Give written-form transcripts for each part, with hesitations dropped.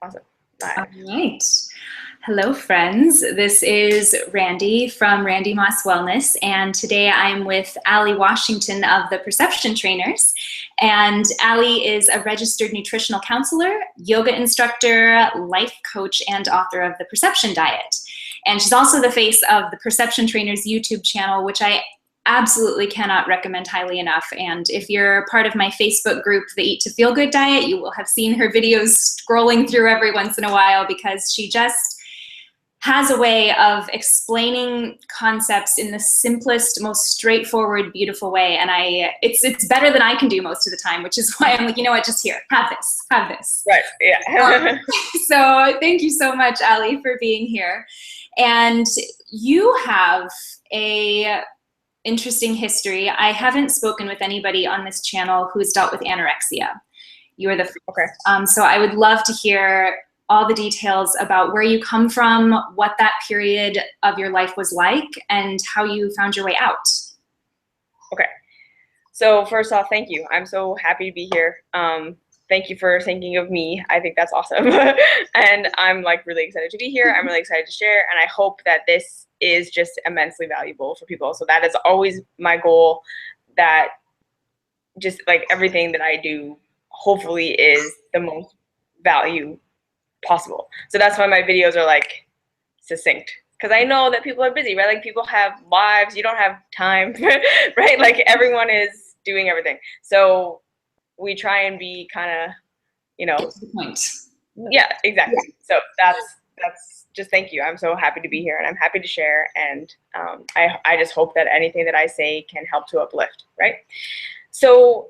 Awesome. All right. Hello, friends. This is Rande from Rande Moss Wellness, and today I'm with Ali Washington of the Perception Trainers. And Ali is a registered nutritional counselor, yoga instructor, life coach, and author of the Perception Diet. And she's also the face of the Perception Trainers YouTube channel, which I absolutely cannot recommend highly enough. And if you're part of my Facebook group, the Eat to Feel Good Diet, you will have seen her videos scrolling through every once in a while, because she just has a way of explaining concepts in the simplest, most straightforward, beautiful way. And it's better than I can do most of the time, which is why I'm like, you know what, just here, have this. Right, yeah. So thank you so much, Ali, for being here. And you have a interesting history. I haven't spoken with anybody on this channel who's dealt with anorexia. You are the first. Okay. So I would love to hear all the details about where you come from, what that period of your life was like, and how you found your way out. Okay. So first off, thank you. I'm so happy to be here. Thank you for thinking of me. I think that's awesome. And I'm like really excited to be here. I'm really excited to share, and I hope that this is just immensely valuable for people. So that is always my goal, that just like everything that I do hopefully is the most value possible. So that's why my videos are like succinct, because I know that people are busy, right? Like people have lives, you don't have time, right? Like everyone is doing everything. So we try and be kind of, you know, Get to the point. Yeah, exactly. Yeah. So that's just, thank you. I'm so happy to be here, and I'm happy to share. And I just hope that anything that I say can help to uplift, right? So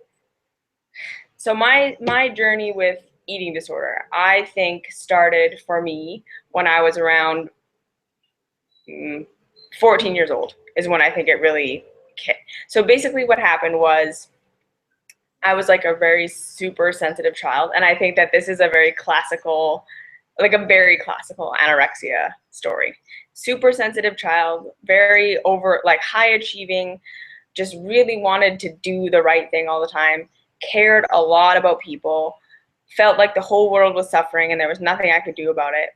my journey with eating disorder, I think, started for me when I was around 14 years old is when I think it really hit. So basically what happened was I was like a very super sensitive child, and I think that this is a very classical anorexia story. Super sensitive child, very like high achieving, just really wanted to do the right thing all the time, cared a lot about people, felt like the whole world was suffering and there was nothing I could do about it.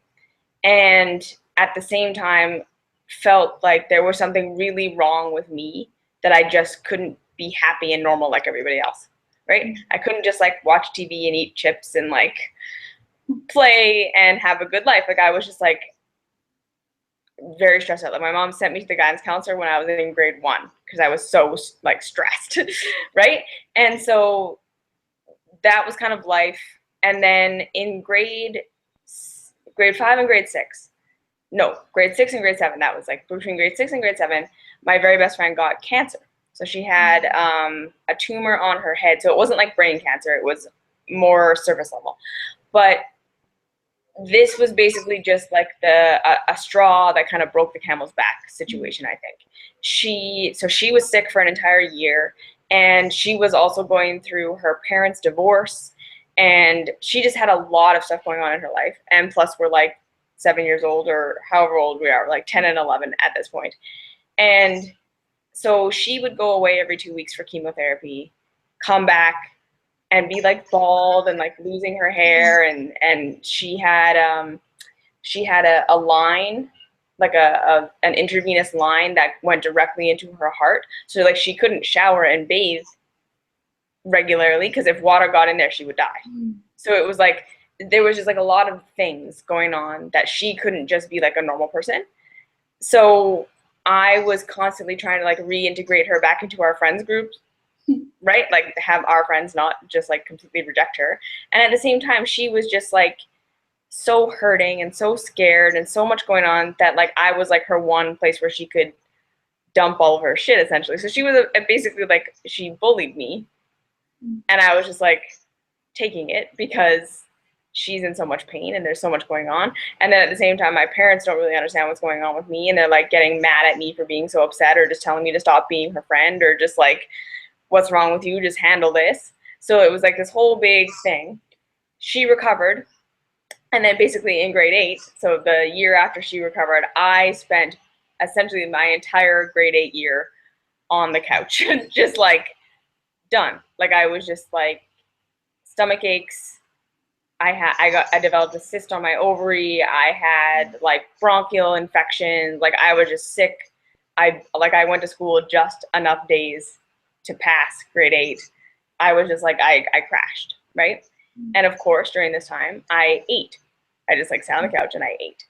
And at the same time, felt like there was something really wrong with me, that I just couldn't be happy and normal like everybody else, right? I couldn't just like watch TV and eat chips and like play and have a good life. Like I was just like very stressed out. Like my mom sent me to the guidance counselor when I was in grade 1 because I was so like stressed, right? And so that was kind of life. And then in grade 5 and grade 6, no, grade 6 and grade 7, that was like between grade 6 and grade 7, my very best friend got cancer. So she had a tumor on her head. So it wasn't like brain cancer, it was more surface level. But this was basically just like a straw that kind of broke the camel's back situation, I think. She was sick for an entire year, and she was also going through her parents' divorce, and she just had a lot of stuff going on in her life. And plus we're like 7 years old, or however old we are, like 10 and 11 at this point. And so she would go away every 2 weeks for chemotherapy, come back, and be like bald and like losing her hair, and she had a line, like an intravenous line that went directly into her heart. So like she couldn't shower and bathe regularly because if water got in there, she would die. So it was like there was just like a lot of things going on that she couldn't just be like a normal person. So I was constantly trying to like reintegrate her back into our friends groups, right? Like have our friends, not just like completely reject her. And at the same time, she was just like so hurting and so scared and so much going on that like I was like her one place where she could dump all of her shit, essentially. So she was basically like, she bullied me, and I was just like taking it because she's in so much pain and there's so much going on. And then at the same time, my parents don't really understand what's going on with me, and they're like getting mad at me for being so upset, or just telling me to stop being her friend, or just like, what's wrong with you? Just handle this. So it was like this whole big thing. She recovered. And then basically in grade 8, so the year after she recovered, I spent essentially my entire grade 8 year on the couch, just like done. Like I was just like stomach aches, I developed a cyst on my ovary. I had like bronchial infections. Like I was just sick. I went to school just enough days to pass grade 8. I was just like, I crashed, right? And of course, during this time, I ate. I just like sat on the couch and I ate.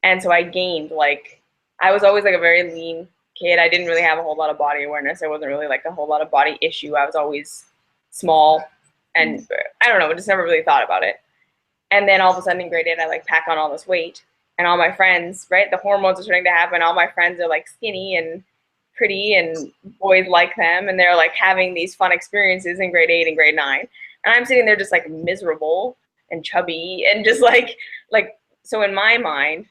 And so I gained like, I was always like a very lean kid. I didn't really have a whole lot of body awareness. I wasn't really like a whole lot of body issue. I was always small and I don't know, I just never really thought about it. And then all of a sudden in grade 8, I like pack on all this weight and all my friends, right? The hormones are starting to happen. All my friends are like skinny and pretty and boys like them. And they're like having these fun experiences in grade 8 and grade 9. And I'm sitting there just like miserable and chubby and just like, so in my mind,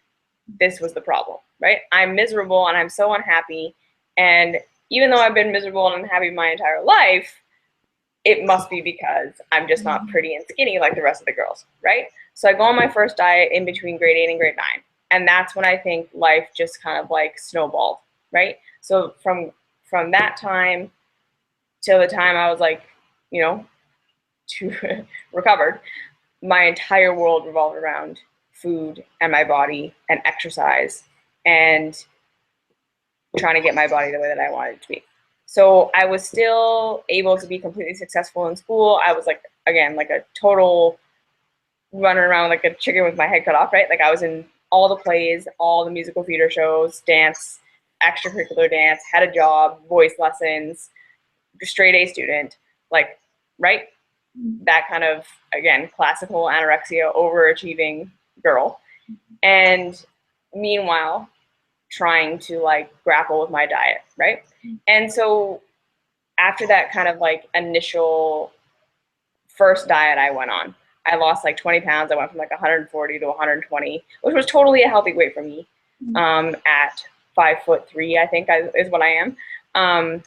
this was the problem, right? I'm miserable and I'm so unhappy. And even though I've been miserable and unhappy my entire life, it must be because I'm just not pretty and skinny like the rest of the girls, right? So I go on my first diet in between grade 8 and grade 9. And that's when I think life just kind of like snowballed, right? So from that time till the time I was like, you know, recovered, my entire world revolved around food and my body and exercise and trying to get my body the way that I wanted it to be. So I was still able to be completely successful in school. I was like, again, like a total running around like a chicken with my head cut off, right? Like I was in all the plays, all the musical theater shows, dance, extracurricular dance, had a job, voice lessons, straight A student, like, right? That kind of, again, classical anorexia, overachieving girl. And meanwhile, trying to like grapple with my diet, right? And so after that kind of like initial first diet I went on, I lost like 20 pounds. I went from like 140 to 120, which was totally a healthy weight for me. At 5'3", I think is what I am.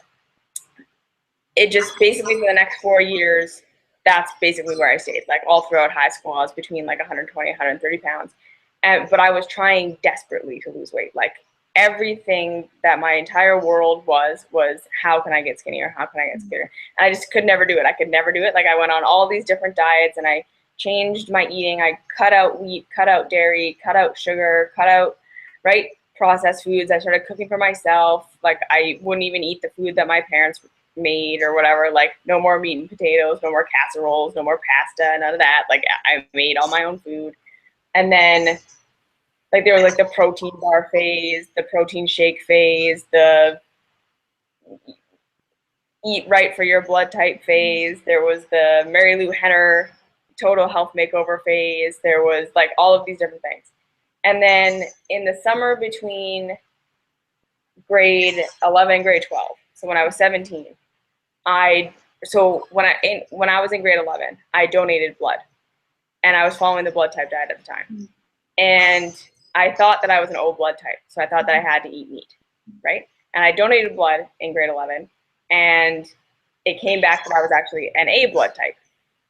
It just basically for the next 4 years, that's basically where I stayed. Like all throughout high school, I was between like 120, 130 pounds. But I was trying desperately to lose weight. Like everything that my entire world was how can I get skinnier? How can I get skinnier? And I just could never do it. I could never do it. Like I went on all these different diets and I changed my eating. I cut out wheat, cut out dairy, cut out sugar, cut out, right, processed foods. I started cooking for myself. Like I wouldn't even eat the food that my parents made or whatever. Like no more meat and potatoes, no more casseroles, no more pasta, none of that. Like I made all my own food. And then like there was like the protein bar phase, the protein shake phase, the eat right for your blood type phase. There was the Mary Lou Henner total health makeover phase. There was like all of these different things. And then in the summer between grade 11 and grade 12, so when I was 17, when I was in grade 11, I donated blood and I was following the blood type diet at the time. And I thought that I was an O blood type. So I thought that I had to eat meat, right? And I donated blood in grade 11 and it came back that I was actually an A blood type,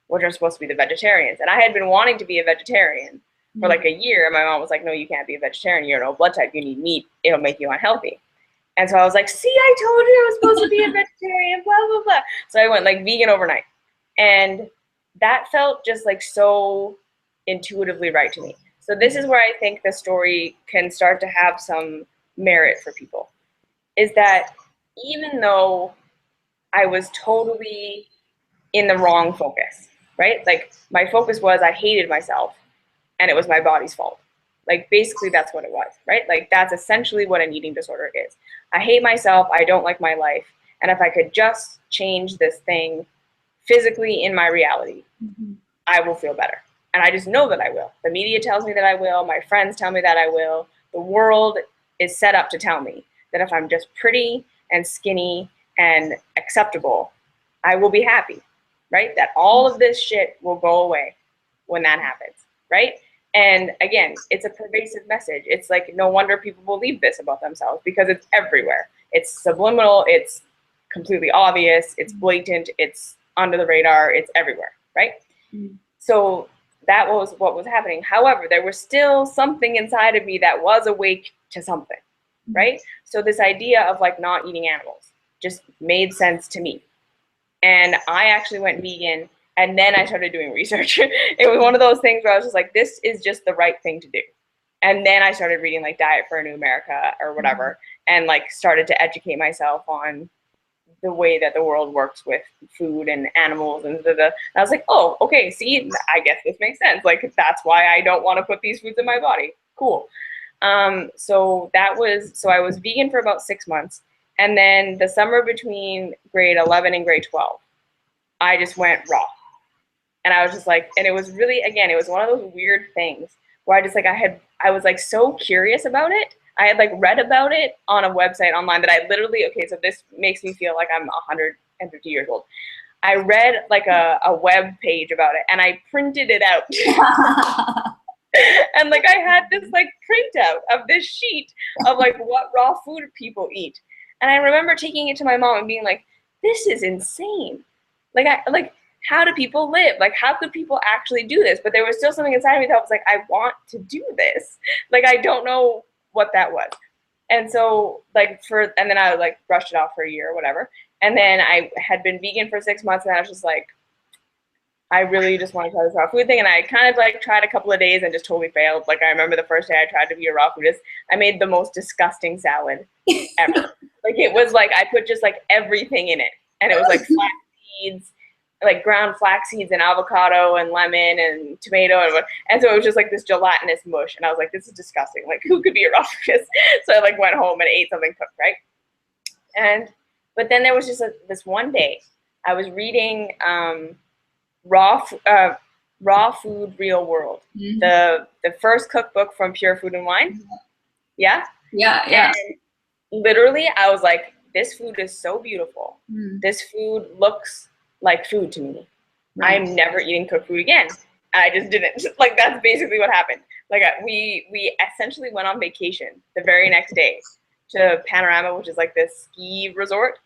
which are supposed to be the vegetarians. And I had been wanting to be a vegetarian for like a year. And my mom was like, no, you can't be a vegetarian. You're an O blood type. You need meat. It'll make you unhealthy. And so I was like, see, I told you I was supposed to be a vegetarian, blah, blah, blah. So I went like vegan overnight. And that felt just like so intuitively right to me. So this is where I think the story can start to have some merit for people, is that even though I was totally in the wrong focus, right? Like my focus was I hated myself and it was my body's fault. Like basically that's what it was, right? Like that's essentially what an eating disorder is. I hate myself, I don't like my life, and if I could just change this thing physically in my reality, I will feel better. And I just know that I will. The media tells me that I will, my friends tell me that I will. The world is set up to tell me that if I'm just pretty and skinny and acceptable, I will be happy, right? That all of this shit will go away when that happens, right? And again, it's a pervasive message. It's like, no wonder people believe this about themselves because it's everywhere. It's subliminal, it's completely obvious, it's blatant, it's under the radar, it's everywhere, right? So that was what was happening. However, there was still something inside of me that was awake to something, right? So this idea of like not eating animals just made sense to me. And I actually went vegan And then I started doing research. It was one of those things where I was just like, this is just the right thing to do. And then I started reading like Diet for a New America or whatever, and like started to educate myself on the way that the world works with food and animals and I was like, oh, okay, see, I guess this makes sense. Like, that's why I don't want to put these foods in my body. Cool. So I was vegan for about 6 months. And then the summer between grade 11 and grade 12, I just went raw. And I was just like, and it was really, again, it was one of those weird things where I just like, I was like so curious about it. I had like read about it on a website online that I literally, okay, so this makes me feel like I'm 150 years old. I read like a web page about it and I printed it out. And like I had this like printout of this sheet of like what raw food people eat. And I remember taking it to my mom and being like, this is insane. Like how do people live? Like, how could people actually do this? But there was still something inside of me that was like, I want to do this. Like, I don't know what that was. And so and then I like brushed it off for a year or whatever. And then I had been vegan for 6 months and I was just like, I really just want to try this raw food thing. And I kind of like tried a couple of days and just totally failed. Like, I remember the first day I tried to be a raw foodist, I made the most disgusting salad ever. Like, it was like, I put just like everything in it. And it was like flax seeds, like ground flax seeds and avocado and lemon and tomato. And so it was just like this gelatinous mush. And I was like, this is disgusting. Like, who could be a raw foodist? So I like went home and ate something cooked, right? But then there was just this one day I was reading Raw Food, Real World, the first cookbook from Pure Food and Wine. Yeah? Yeah. And literally, I was like, this food is so beautiful. This food looks like food to me. Right. I'm never eating cooked food again. I just didn't. Like, that's basically what happened. Like, we essentially went on vacation the very next day to Panorama, which is like this ski resort.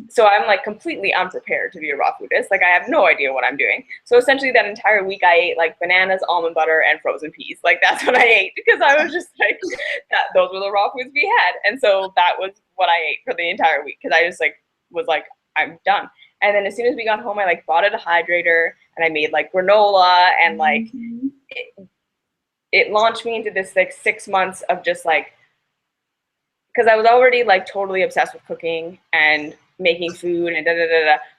So I'm like completely unprepared to be a raw foodist. Like, I have no idea what I'm doing. So essentially that entire week I ate like bananas, almond butter, and frozen peas. Like, that's what I ate because I was just like, those were the raw foods we had. And so that was what I ate for the entire week because I just like was like, I'm done. And then as soon as we got home, I like bought a dehydrator and I made like granola and like it launched me into this like 6 months of just like, because I was already like totally obsessed with cooking and making food and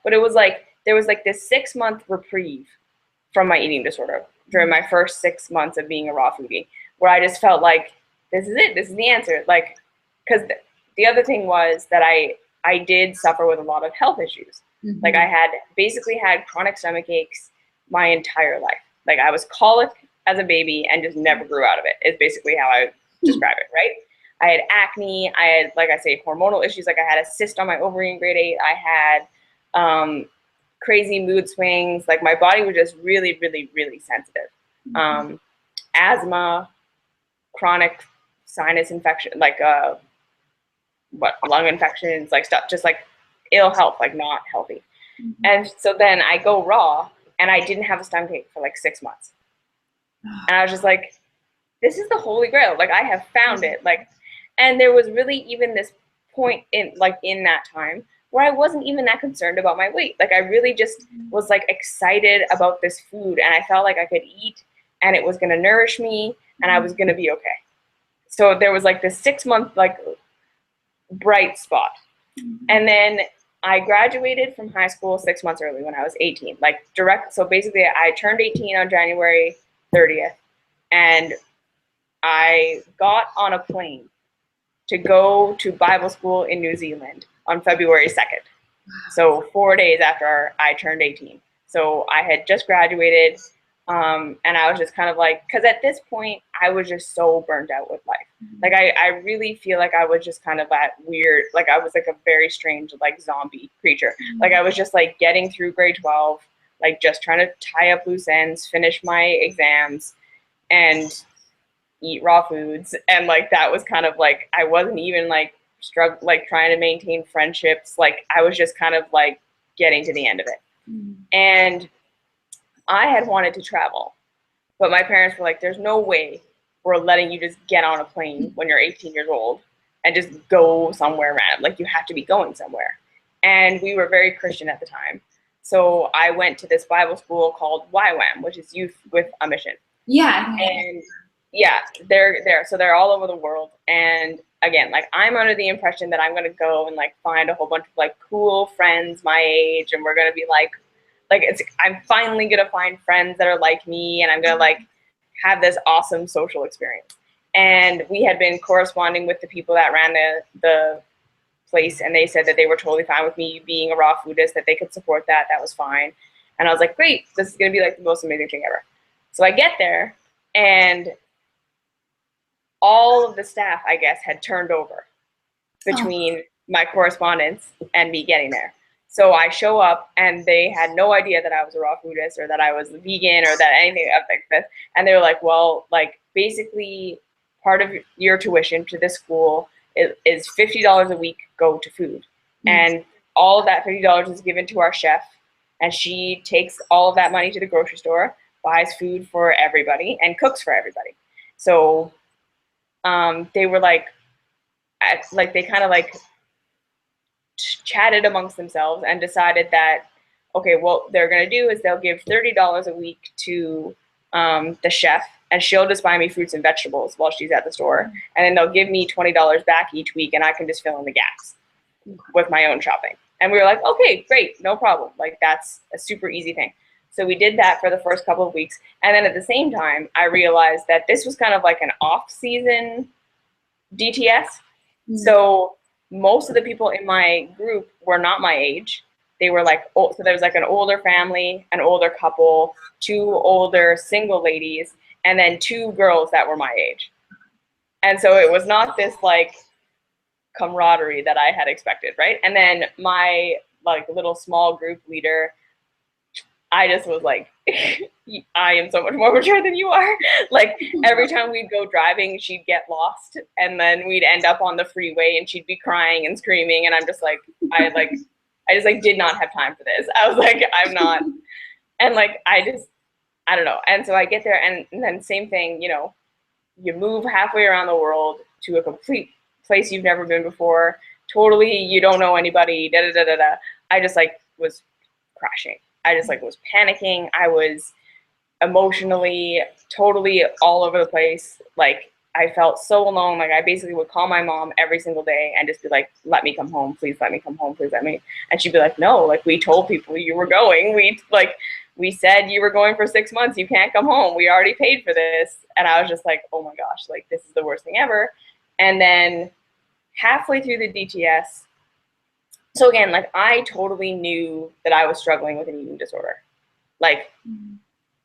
but it was like there was like this 6 month reprieve from my eating disorder during my first 6 months of being a raw foodie, where I just felt like this is it, this is the answer. Like, because the other thing was that I did suffer with a lot of health issues. Like, I had basically had chronic stomach aches my entire life. Like, I was colic as a baby and just never grew out of it, is basically how I describe it, right? I had acne. I had, like I say, hormonal issues. Like, I had a cyst on my ovary in grade 8. I had crazy mood swings. Like, my body was just really, really, really sensitive. Asthma, chronic sinus infection, like lung infections, like stuff, just like ill health, like not healthy. And so then I go raw and I didn't have a stomach ache for like 6 months. And I was just like, this is the holy grail. Like, I have found it. Like, and there was really even this point in that time where I wasn't even that concerned about my weight. Like, I really just was like excited about this food and I felt like I could eat and it was going to nourish me and I was going to be okay. So there was like this 6 month like bright spot. And then I graduated from high school 6 months early when I was 18, like direct. So basically I turned 18 on January 30th and I got on a plane to go to Bible school in New Zealand on February 2nd. So 4 days after I turned 18. So I had just graduated and I was just kind of like, because at this point I was just so burnt out with life. Like, I really feel like I was just kind of that weird, like I was like a very strange like zombie creature. Like, I was just like getting through grade 12, like just trying to tie up loose ends, finish my exams and eat raw foods. And like, that was kind of like, I wasn't even like like trying to maintain friendships. Like, I was just kind of like getting to the end of it. And I had wanted to travel, but my parents were like, there's no way we're letting you just get on a plane when you're 18 years old and just go somewhere random. Like, you have to be going somewhere. And we were very Christian at the time. So I went to this Bible school called YWAM, which is Youth with a Mission. Yeah. And yeah, they're there. So they're all over the world. And again, like I'm under the impression that I'm going to go and like find a whole bunch of like cool friends my age. And we're going to be like I'm finally going to find friends that are like me. And I'm going to like have this awesome social experience. And we had been corresponding with the people that ran the place, and they said that they were totally fine with me being a raw foodist, that they could support that. That was fine. And I was like, great, this is going to be like the most amazing thing ever. So I get there, and all of the staff, I guess, had turned over between my correspondence and me getting there. So I show up, and they had no idea that I was a raw foodist or that I was vegan or that anything like this. And they were like, well, like basically part of your tuition to this school is $50 a week go to food. And all of that $50 is given to our chef, and she takes all of that money to the grocery store, buys food for everybody, and cooks for everybody. So they were like they kind of like chatted amongst themselves and decided that, okay, what they're going to do is they'll give $30 a week to the chef, and she'll just buy me fruits and vegetables while she's at the store. And then they'll give me $20 back each week, and I can just fill in the gaps with my own shopping. And we were like, okay, great, no problem. Like that's a super easy thing. So we did that for the first couple of weeks. And then at the same time, I realized that this was kind of like an off-season DTS. So most of the people in my group were not my age. They were like, so there was like an older family, an older couple, 2 older single ladies, and then 2 girls that were my age. And so it was not this like camaraderie that I had expected, right? And then my like little small group leader, I just was like, I am so much more mature than you are. Like every time we'd go driving, she'd get lost, and then we'd end up on the freeway, and she'd be crying and screaming, and I'm just like, I just like did not have time for this. I was like, I'm not, and like I don't know. And so I get there, and then same thing, you know, you move halfway around the world to a complete place you've never been before. Totally, you don't know anybody. Da da da da da. I just like was crashing. I just like was panicking. I was emotionally totally all over the place. Like I felt so alone. Like I basically would call my mom every single day and just be like, let me come home, please let me come home, please let me. And she'd be like, no, like we told people you were going. We said you were going for 6 months. You can't come home. We already paid for this. And I was just like, oh my gosh, like this is the worst thing ever. And then halfway through the DTS, so again, like I totally knew that I was struggling with an eating disorder. Like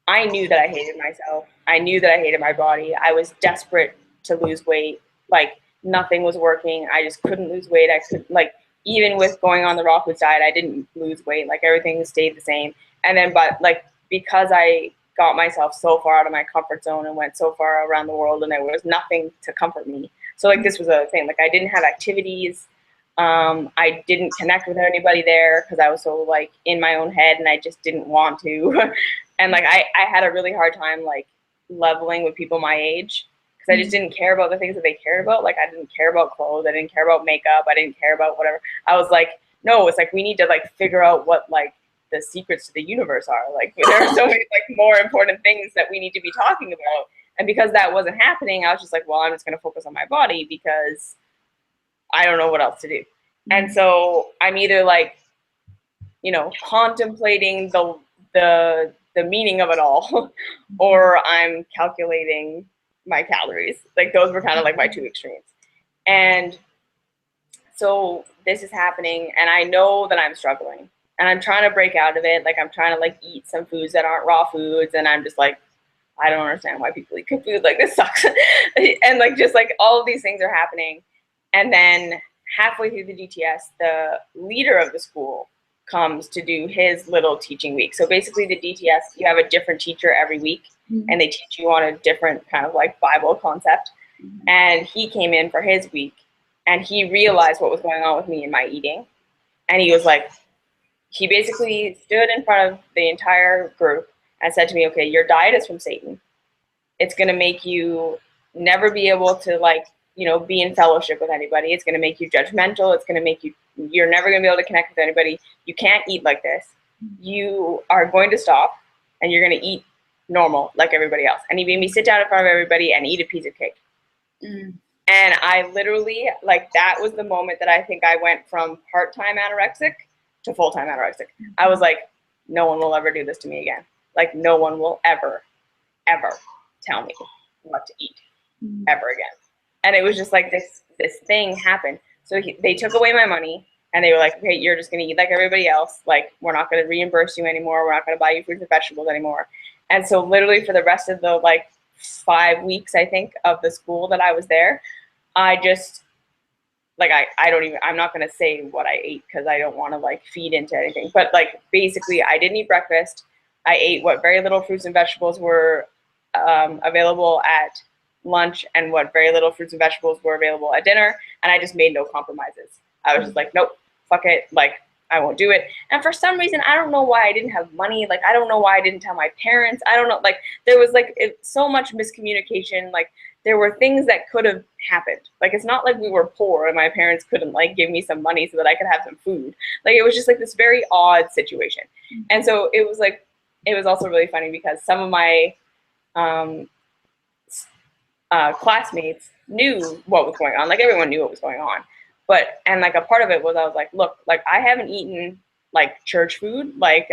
I knew that I hated myself. I knew that I hated my body. I was desperate to lose weight. Like nothing was working. I just couldn't lose weight. I could like, even with going on the raw food diet, I didn't lose weight. Like everything stayed the same. And then, but like, because I got myself so far out of my comfort zone and went so far around the world, and there was nothing to comfort me. So like, this was a thing. Like I didn't have activities. I didn't connect with anybody there because I was so like in my own head, and I just didn't want to. And like, I had a really hard time like leveling with people my age, because I just didn't care about the things that they cared about. Like I didn't care about clothes. I didn't care about makeup. I didn't care about whatever. I was like, no, it's like, we need to like figure out what like the secrets to the universe are. Like there are so many like more important things that we need to be talking about. And because that wasn't happening, I was just like, well, I'm just going to focus on my body because I don't know what else to do. And so I'm either like, you know, contemplating the meaning of it all, or I'm calculating my calories. Like those were kind of like my 2 extremes. And so this is happening, and I know that I'm struggling, and I'm trying to break out of it. Like I'm trying to like eat some foods that aren't raw foods, and I'm just like, I don't understand why people eat cooked food. Like this sucks. And like, just like all of these things are happening. And then halfway through the DTS, the leader of the school comes to do his little teaching week. So basically the DTS, you have a different teacher every week, and they teach you on a different kind of like Bible concept. And he came in for his week, and he realized what was going on with me and my eating. And he was like, he basically stood in front of the entire group and said to me, okay, your diet is from Satan. It's going to make you never be able to like, you know, be in fellowship with anybody. It's going to make you judgmental. It's going to make you, you're never going to be able to connect with anybody. You can't eat like this. you are going to stop and you're going to eat normal like everybody else. And he made me sit down in front of everybody and eat a piece of cake. And I literally, like, that was the moment that I think I went from part-time anorexic to full-time anorexic. I was like, no one will ever do this to me again. Like, no one will ever, ever tell me what to eat ever again. And it was just like this thing happened. So they took away my money and they were like, okay, you're just going to eat like everybody else. Like, we're not going to reimburse you anymore. We're not going to buy you fruits and vegetables anymore. And so literally for the rest of the like 5 weeks, I think, of the school that I was there, I just, like, I'm not going to say what I ate because I don't want to like feed into anything. But like, basically I didn't eat breakfast. I ate what very little fruits and vegetables were available at lunch and what very little fruits and vegetables were available at dinner. And I just made no compromises. I was just like, nope, fuck it. Like, I won't do it. And for some reason, I don't know why I didn't have money. Like, I don't know why I didn't tell my parents. I don't know. Like, there was like so much miscommunication. Like, there were things that could have happened. Like, it's not like we were poor and my parents couldn't like give me some money so that I could have some food. Like, it was just like this very odd situation. And so it was like, it was also really funny because some of my classmates knew what was going on. Like, everyone knew what was going on. But, and like a part of it was, I was like, look, like, I haven't eaten like church food, like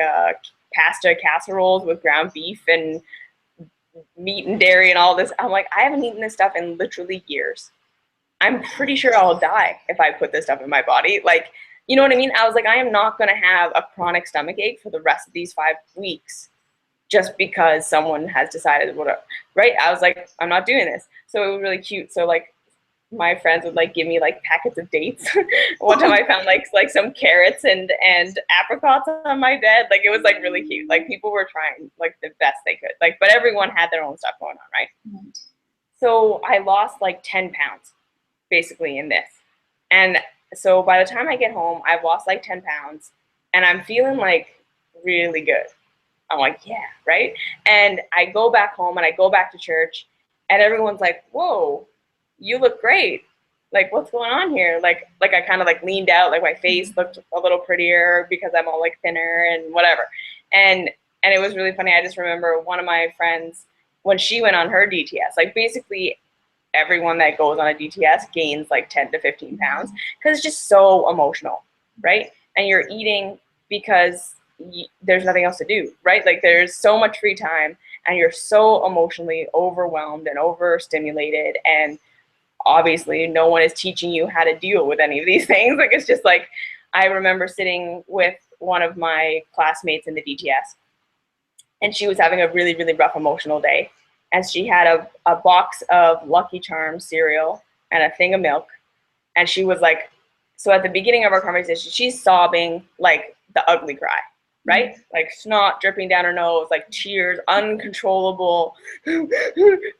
pasta casseroles with ground beef and meat and dairy and all this. I'm like, I haven't eaten this stuff in literally years. I'm pretty sure I'll die if I put this stuff in my body. Like, you know what I mean? I was like, I am not going to have a chronic stomach ache for the rest of these 5 weeks just because someone has decided whatever, right? I was like, I'm not doing this. So it was really cute. So like, my friends would like give me like packets of dates. One time I found like some carrots and apricots on my bed. Like, it was like really cute. Like, people were trying like the best they could. Like, but everyone had their own stuff going on, right? So I lost like 10 pounds basically in this. And so by the time I get home, I've lost like 10 pounds and I'm feeling like really good. I'm like, yeah, right? And I go back home and I go back to church and everyone's like, whoa, you look great. Like, what's going on here? Like I kind of like leaned out, like my face looked a little prettier because I'm all like thinner and whatever. And it was really funny. I just remember one of my friends, when she went on her DTS, like basically everyone that goes on a DTS gains like 10 to 15 pounds because it's just so emotional, right? And you're eating because there's nothing else to do, right? Like, there's so much free time and you're so emotionally overwhelmed and overstimulated, and obviously no one is teaching you how to deal with any of these things. Like, it's just like, I remember sitting with one of my classmates in the DTS and she was having a really, really rough emotional day. And she had a box of Lucky Charms cereal and a thing of milk. And she was like, so at the beginning of our conversation, she's sobbing like the ugly cry, right? Like snot dripping down her nose, like tears, uncontrollable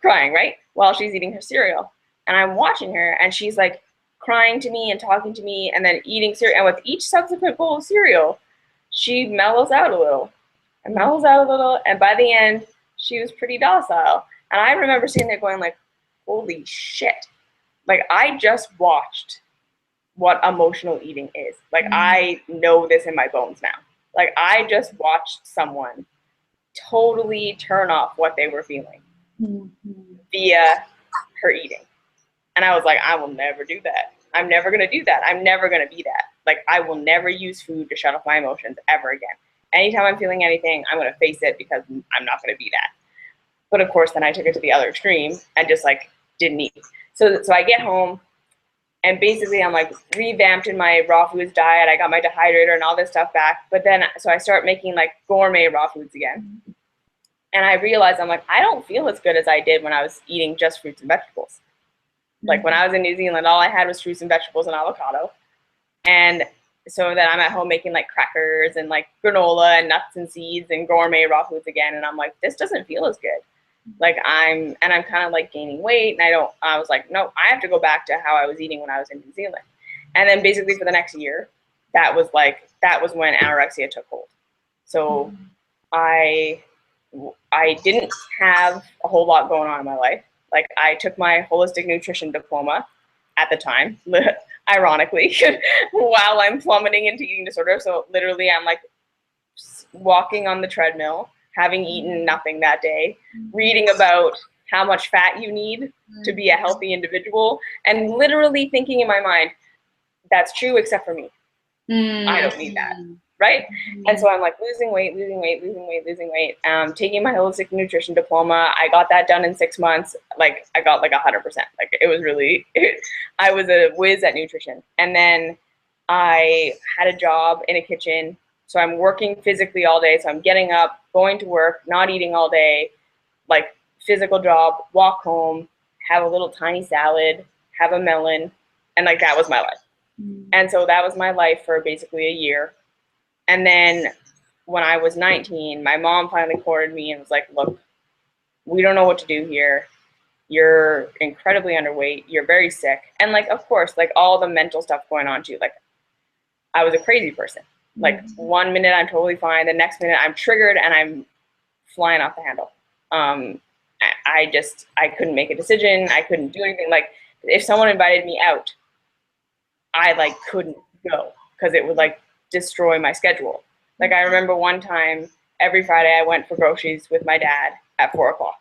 crying, right? While she's eating her cereal. And I'm watching her and she's like crying to me and talking to me and then eating cereal. And with each subsequent bowl of cereal, she mellows out a little and mellows out a little. And by the end, she was pretty docile. And I remember sitting there going like, holy shit. Like, I just watched what emotional eating is. Like, I know this in my bones now. Like, I just watched someone totally turn off what they were feeling via her eating. And I was like, I will never do that. I'm never going to do that. I'm never going to be that. Like, I will never use food to shut off my emotions ever again. Anytime I'm feeling anything, I'm going to face it because I'm not going to be that. But of course, then I took it to the other extreme and just like didn't eat. So I get home and basically I'm like revamped in my raw foods diet. I got my dehydrator and all this stuff back. But then, so I start making like gourmet raw foods again. And I realized I'm like, I don't feel as good as I did when I was eating just fruits and vegetables. Like, when I was in New Zealand, all I had was fruits and vegetables and avocado. And so then I'm at home making like crackers and like granola and nuts and seeds and gourmet raw foods again. And I'm like, this doesn't feel as good. Like, I'm kind of like gaining weight. And I was like, no, I have to go back to how I was eating when I was in New Zealand. And then basically for the next year, that was when anorexia took hold. So I didn't have a whole lot going on in my life. Like, I took my holistic nutrition diploma at the time, ironically, while I'm plummeting into eating disorder. So literally I'm like walking on the treadmill, having eaten nothing that day, reading about how much fat you need to be a healthy individual, and literally thinking in my mind, that's true except for me. I don't need that, right? And so I'm like losing weight, taking my holistic nutrition diploma. I got that done in 6 months. Like I got like 100%. Like it was really, I was a whiz at nutrition. And then I had a job in a kitchen. So I'm working physically all day. So I'm getting up, going to work, not eating all day, like physical job, walk home, have a little tiny salad, have a melon. And like that was my life. And so that was my life for basically a year. And then when I was 19, my mom finally cornered me and was like, look, we don't know what to do here. You're incredibly underweight. You're very sick. And like, of course, like all the mental stuff going on too. Like I was a crazy person. Like 1 minute I'm totally fine. The next minute I'm triggered and I'm flying off the handle. I couldn't make a decision. I couldn't do anything. Like if someone invited me out, I like couldn't go because it would like destroy my schedule. Like I remember one time every Friday I went for groceries with my dad at 4 o'clock.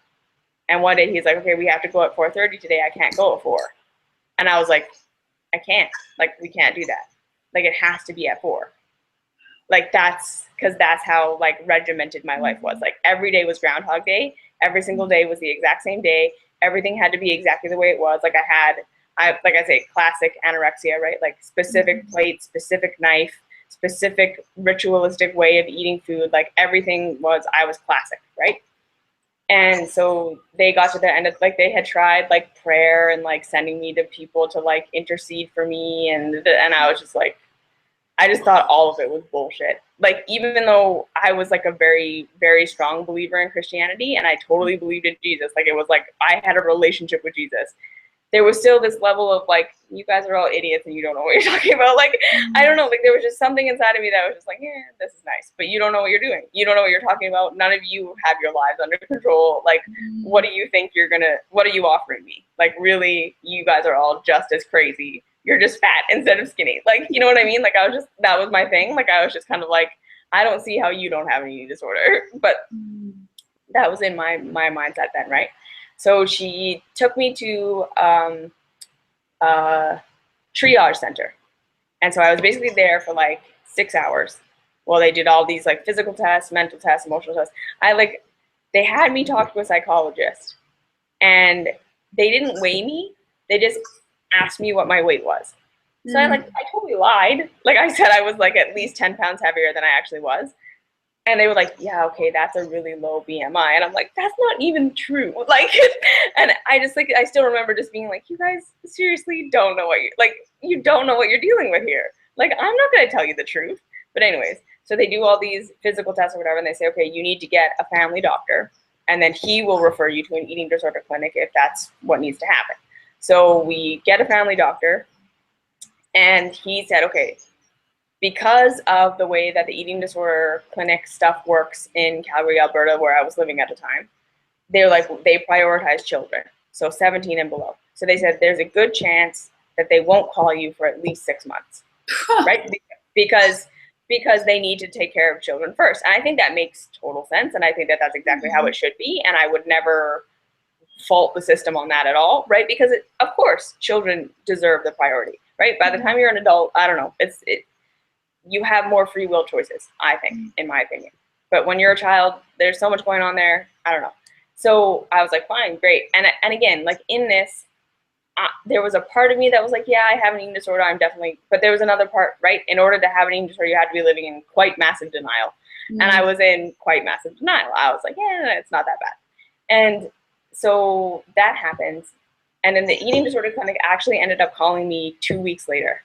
And one day he's like, okay, we have to go at 4:30 today. I can't go at 4. And I was like, I can't, like, we can't do that. Like it has to be at 4. Like that's how like regimented my life was. Like every day was Groundhog Day. Every single day was the exact same day. Everything had to be exactly the way it was. Like like I say, classic anorexia, right? Like specific plate, specific knife, specific ritualistic way of eating food. Like everything I was classic, right? And so they got to the end of, like, they had tried like prayer and like sending me to people to like intercede for me. And I was just like, I just thought all of it was bullshit. Like, even though I was like a very, very strong believer in Christianity and I totally believed in Jesus, like it was like I had a relationship with Jesus, there was still this level of like, you guys are all idiots and you don't know what you're talking about. Like, I don't know, like there was just something inside of me that was just like, yeah, this is nice, but you don't know what you're doing. You don't know what you're talking about. None of you have your lives under control. Like, what do you think what are you offering me? Like, really, you guys are all just as crazy. You're just fat instead of skinny. Like, you know what I mean? Like, that was my thing. Like, I was just kind of like, I don't see how you don't have an eating disorder. But that was in my mindset then, right? So she took me to a triage center. And so I was basically there for like 6 hours while they did all these like physical tests, mental tests, emotional tests. They had me talk to a psychologist and they didn't weigh me. They just asked me what my weight was. So I totally lied. Like I said, I was like at least 10 pounds heavier than I actually was. And they were like, yeah, okay, that's a really low BMI. And I'm like, that's not even true. Like, and I still remember just being like, you guys seriously don't know you don't know what you're dealing with here. Like, I'm not going to tell you the truth. But anyways, so they do all these physical tests or whatever. And they say, okay, you need to get a family doctor. And then he will refer you to an eating disorder clinic if that's what needs to happen. So we get a family doctor. And he said, okay, because of the way that the eating disorder clinic stuff works in Calgary, Alberta, where I was living at the time, they prioritize children, so 17 and below. So they said there's a good chance that they won't call you for at least 6 months, right? Because they need to take care of children first. And I think that makes total sense, and I think that that's exactly how it should be, and I would never fault the system on that at all, right? Because, of course, children deserve the priority, right? By the time you're an adult, I don't know, you have more free will choices, I think, in my opinion. But when you're a child, there's so much going on there. I don't know. So I was like, fine, great. And again, like in this, there was a part of me that was like, yeah, I have an eating disorder. But there was another part, right? In order to have an eating disorder, you had to be living in quite massive denial. And I was in quite massive denial. I was like, yeah, it's not that bad. And so that happens. And then the eating disorder clinic actually ended up calling me 2 weeks later.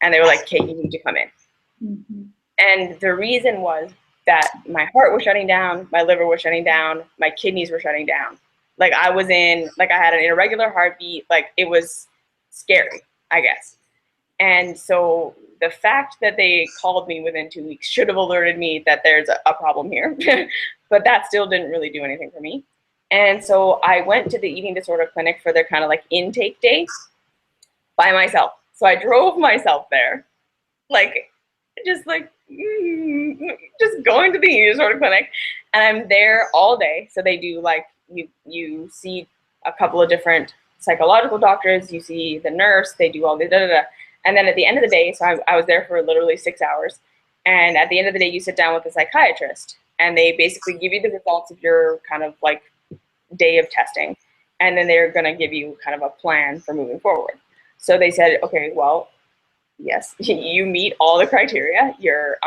And they were like, Kate, you need to come in. And the reason was that my heart was shutting down, my liver was shutting down, my kidneys were shutting down. Like I had an irregular heartbeat. Like it was scary, I guess. And so the fact that they called me within 2 weeks should have alerted me that there's a problem here. But that still didn't really do anything for me. And so I went to the eating disorder clinic for their kind of like intake day by myself. So I drove myself there. Like, just like just going to the eating disorder clinic, and I'm there all day. So they do like you see a couple of different psychological doctors, you see the nurse, they do all the and then at the end of the day, so I was there for literally 6 hours, and at the end of the day you sit down with a psychiatrist, and they basically give you the results of your kind of like day of testing, and then they're going to give you kind of a plan for moving forward. So they said, okay, well, yes, you meet all the criteria. You're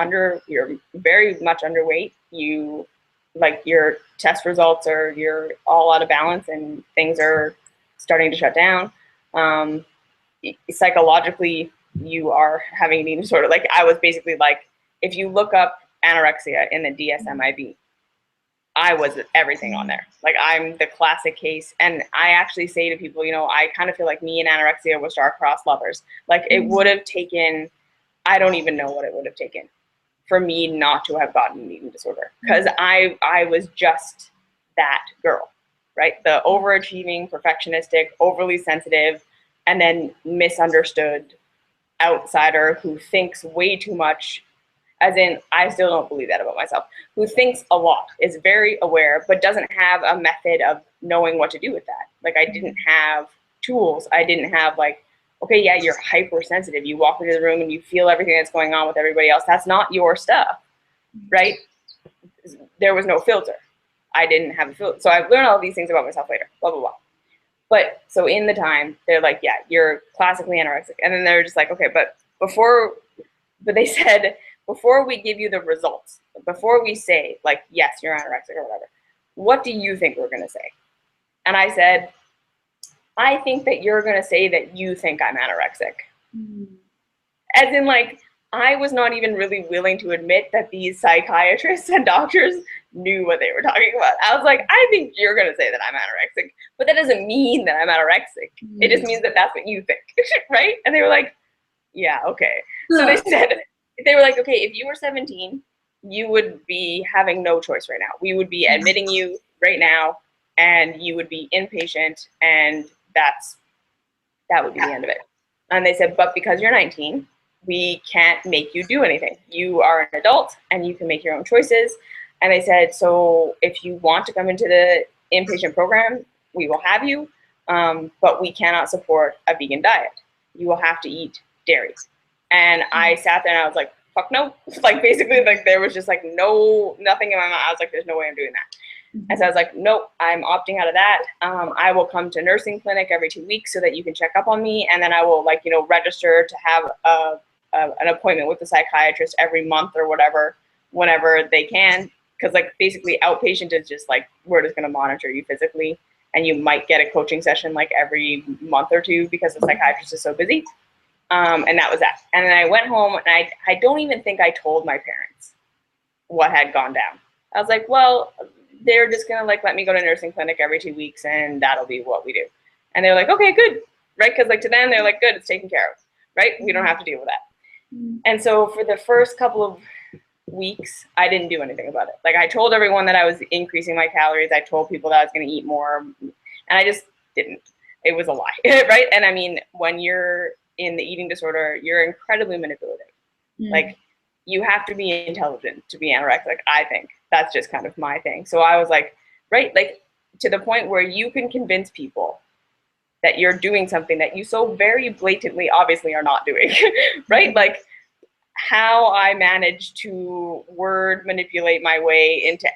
very much underweight. You like your test results you're all out of balance and things are starting to shut down. Psychologically, you are having an eating disorder. Like I was basically like, if you look up anorexia in the DSM-IV, I was everything on there. Like I'm the classic case. And I actually say to people, I kind of feel like me and anorexia were star-crossed lovers. Like it would have taken, I don't even know what it would have taken for me not to have gotten an eating disorder. Because I was just that girl, right? The overachieving, perfectionistic, overly sensitive, and then misunderstood outsider who thinks way too much. As in, I still don't believe that about myself, who thinks a lot, is very aware, but doesn't have a method of knowing what to do with that. Like I didn't have tools. I didn't have like, okay, yeah, you're hypersensitive. You walk into the room and you feel everything that's going on with everybody else. That's not your stuff, right? There was no filter. I didn't have a filter. So I've learned all these things about myself later, blah, blah, blah. But so in the time, they're like, yeah, you're classically anorexic. And then they're just like, okay, but they said, before we give you the results, before we say like, yes, you're anorexic or whatever, what do you think we're going to say? And I said, I think that you're going to say that you think I'm anorexic. As in like, I was not even really willing to admit that these psychiatrists and doctors knew what they were talking about. I was like, I think you're going to say that I'm anorexic, but that doesn't mean that I'm anorexic. It just means that that's what you think, right? And they were like, yeah, okay. So they were like, okay, if you were 17, you would be having no choice right now. We would be admitting you right now, and you would be inpatient, and that would be the end of it. And they said, but because you're 19, we can't make you do anything. You are an adult, and you can make your own choices. And they said, so if you want to come into the inpatient program, we will have you, but we cannot support a vegan diet. You will have to eat dairy. And I sat there and I was like, fuck no. Like basically like there was just like nothing in my mind. I was like, there's no way I'm doing that. And so I was like, nope, I'm opting out of that. I will come to nursing clinic every 2 weeks so that you can check up on me. And then I will like, register to have an appointment with the psychiatrist every month or whatever, whenever they can. Cause like basically outpatient is just like, we're just going to monitor you physically. And you might get a coaching session like every month or two because the psychiatrist is so busy. And that was that. And then I went home and I don't even think I told my parents what had gone down. I was like, well, they're just going to like, let me go to nursing clinic every 2 weeks and that'll be what we do. And they're like, okay, good. Right. Cause like to them, they're like, good, it's taken care of. Right. We don't have to deal with that. And so for the first couple of weeks, I didn't do anything about it. Like I told everyone that I was increasing my calories. I told people that I was going to eat more and I just didn't. It was a lie. Right. And I mean, when you're in the eating disorder, you're incredibly manipulative. Like you have to be intelligent to be anorexic. I think that's just kind of my thing. So I was like, right, like to the point where you can convince people that you're doing something that you so very blatantly, obviously are not doing, right? Like how I managed to word manipulate my way into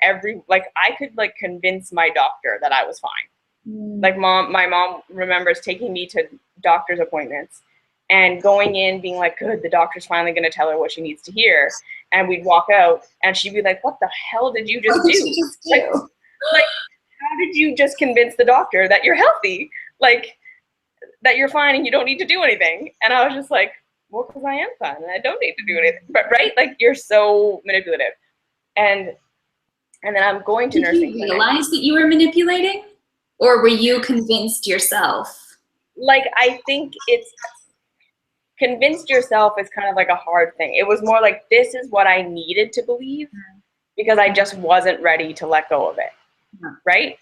like I could like convince my doctor that I was fine. Like my mom remembers taking me to doctor's appointments and going in being like, good, the doctor's finally going to tell her what she needs to hear. And we'd walk out and she'd be like, what the hell did you just do? Like, how did you just convince the doctor that you're healthy? Like, that you're fine and you don't need to do anything? And I was just like, well, because I am fine and I don't need to do anything. But right? Like, you're so manipulative. And then I'm going to nursing. Did you realize that you were manipulating? Or were you convinced yourself? Like, I think it's convinced yourself is kind of like a hard thing. It was more like, this is what I needed to believe because I just wasn't ready to let go of it. Right?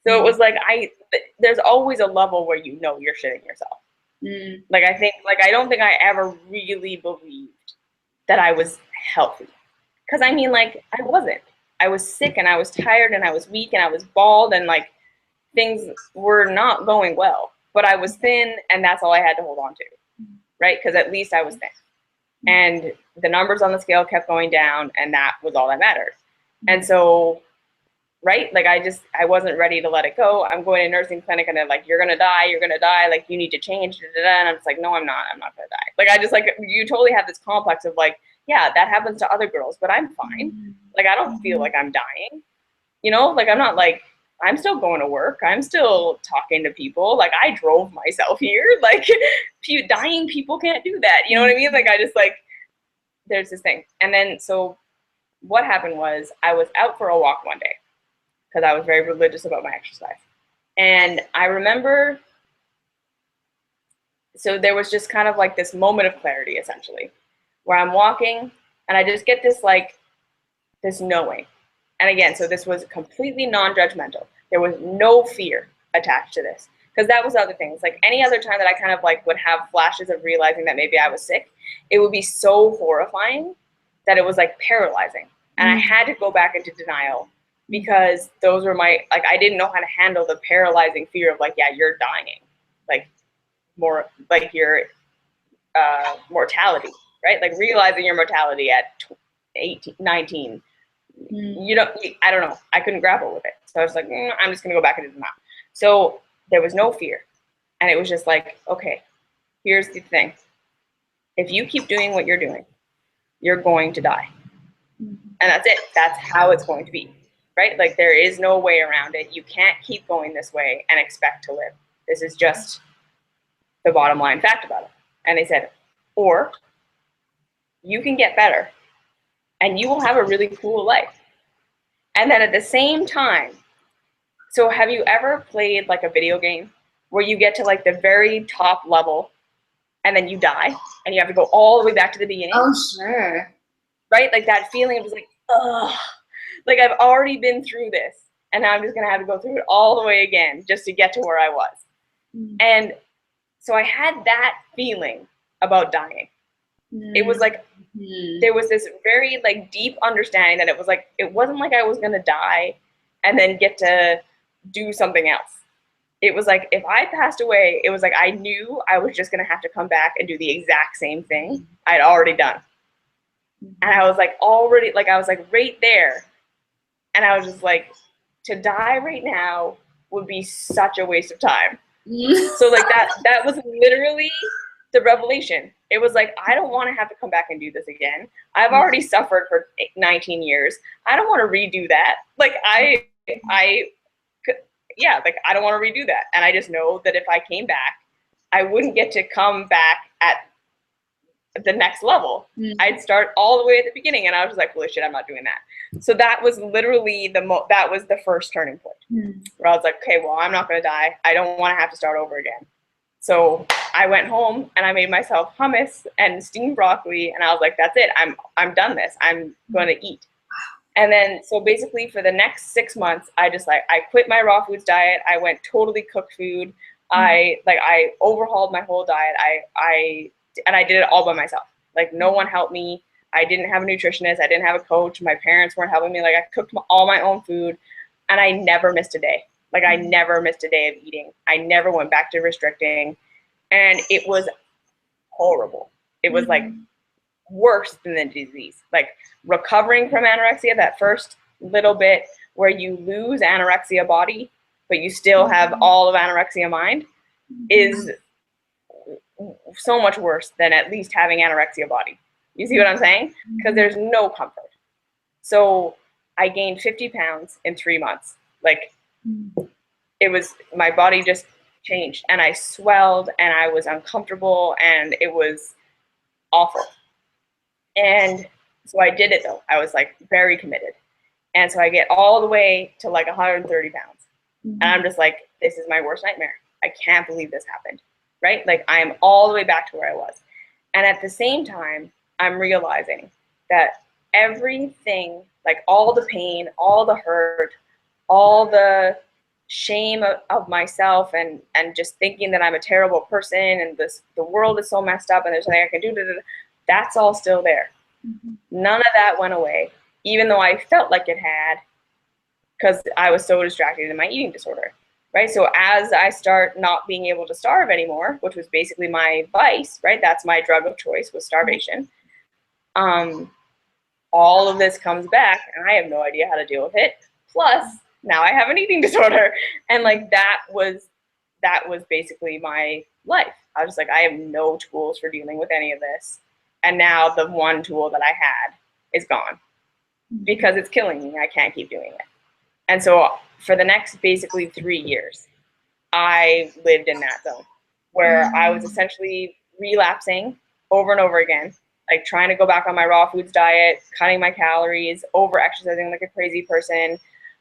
So it was like, there's always a level where you know you're shitting yourself. Like, I don't think I ever really believed that I was healthy. Because I mean, like, I wasn't. I was sick and I was tired and I was weak and I was bald and like things were not going well. But I was thin and that's all I had to hold on to, right? Because at least I was thin. And the numbers on the scale kept going down and that was all that mattered. And so, right, like I wasn't ready to let it go. I'm going to nursing clinic and they're like, you're gonna die, like you need to change, and I'm just like, no, I'm not gonna die. Like I just like, you totally have this complex of like, yeah, that happens to other girls, but I'm fine. Like I don't feel like I'm dying, you know, like I'm not like, I'm still going to work, I'm still talking to people, like I drove myself here, like dying people can't do that, you know what I mean? Like I just like, there's this thing. And then so what happened was I was out for a walk one day because I was very religious about my exercise. And I remember, so there was just kind of like this moment of clarity, essentially, where I'm walking and I just get this like, this knowing. And again, so this was completely non-judgmental. There was no fear attached to this. Because that was the other thing. It's like any other time that I kind of like would have flashes of realizing that maybe I was sick, it would be so horrifying that it was like paralyzing. And I had to go back into denial because those were my, like, I didn't know how to handle the paralyzing fear of like, yeah, you're dying. Like more like your mortality, right? Like realizing your mortality at 18, 19, you don't, I don't know. I couldn't grapple with it. So I was like, I'm just going to go back into denial. So there was no fear. And it was just like, okay, here's the thing. If you keep doing what you're doing, you're going to die. And that's it. That's how it's going to be, right? Like there is no way around it. You can't keep going this way and expect to live. This is just the bottom line fact about it. And they said, or you can get better and you will have a really cool life. And then at the same time, so have you ever played like a video game where you get to like the very top level and then you die and you have to go all the way back to the beginning? Oh, sure. Right? Like that feeling of just like, ugh, like I've already been through this and now I'm just gonna have to go through it all the way again just to get to where I was. And so I had that feeling about dying. It was like, there was this very like deep understanding that it was like, it wasn't like I was gonna die and then get to do something else. It was like, if I passed away, it was like, I knew I was just gonna have to come back and do the exact same thing I'd already done. And I was like, already, like, I was like right there. And I was just like, to die right now would be such a waste of time. So like that was literally the revelation. It was like, I don't want to have to come back and do this again. I've already suffered for 19 years. I don't want to redo that. Like yeah, like I don't want to redo that. And I just know that if I came back, I wouldn't get to come back at the next level. I'd start all the way at the beginning. And I was just like, holy shit, I'm not doing that. So that was literally that was the first turning point where I was like, okay, well, I'm not going to die. I don't want to have to start over again. So I went home and I made myself hummus and steamed broccoli. And I was like, that's it. I'm done this. I'm going to eat. And then, so basically for the next 6 months, I quit my raw foods diet. I went totally cooked food. I overhauled my whole diet. And I did it all by myself. Like no one helped me. I didn't have a nutritionist. I didn't have a coach. My parents weren't helping me. Like I cooked all my own food and I never missed a day. Like I never missed a day of eating. I never went back to restricting. And it was horrible. It was like worse than the disease. Like recovering from anorexia, that first little bit where you lose anorexia body, but you still have all of anorexia mind is so much worse than at least having anorexia body. You see what I'm saying? Because there's no comfort. So I gained 50 pounds in 3 months. Like it was, my body just changed and I swelled and I was uncomfortable and it was awful. And so I did it though. I was like very committed. And so I get all the way to like 130 pounds. And I'm just like, this is my worst nightmare. I can't believe this happened. Right? Like I'm all the way back to where I was. And at the same time, I'm realizing that everything, like all the pain, all the hurt, all the shame of myself and just thinking that I'm a terrible person and the world is so messed up and there's nothing I can do, that's all still there. None of that went away, even though I felt like it had, because I was so distracted in my eating disorder, right? So as I start not being able to starve anymore, which was basically my vice, right? That's my drug of choice, was starvation. All of this comes back, and I have no idea how to deal with it. Plus, now I have an eating disorder, and like that was basically my life. I was just like, I have no tools for dealing with any of this, and now the one tool that I had is gone because it's killing me. I can't keep doing it. And so for the next basically 3 years, I lived in that zone where I was essentially relapsing over and over again, like trying to go back on my raw foods diet, cutting my calories, over exercising like a crazy person,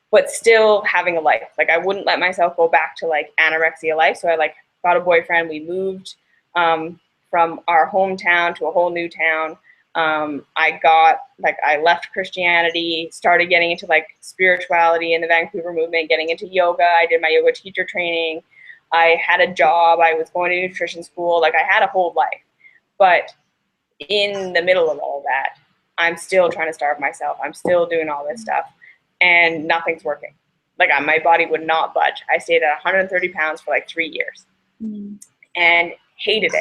but still having a life. Like I wouldn't let myself go back to like anorexia life. So I like got a boyfriend. We moved from our hometown to a whole new town. I left Christianity, started getting into like spirituality in the Vancouver movement, getting into yoga. I did my yoga teacher training. I had a job. I was going to nutrition school. Like I had a whole life. But in the middle of all that, I'm still trying to starve myself. I'm still doing all this stuff and nothing's working. Like my body would not budge. I stayed at 130 pounds for like 3 years and hated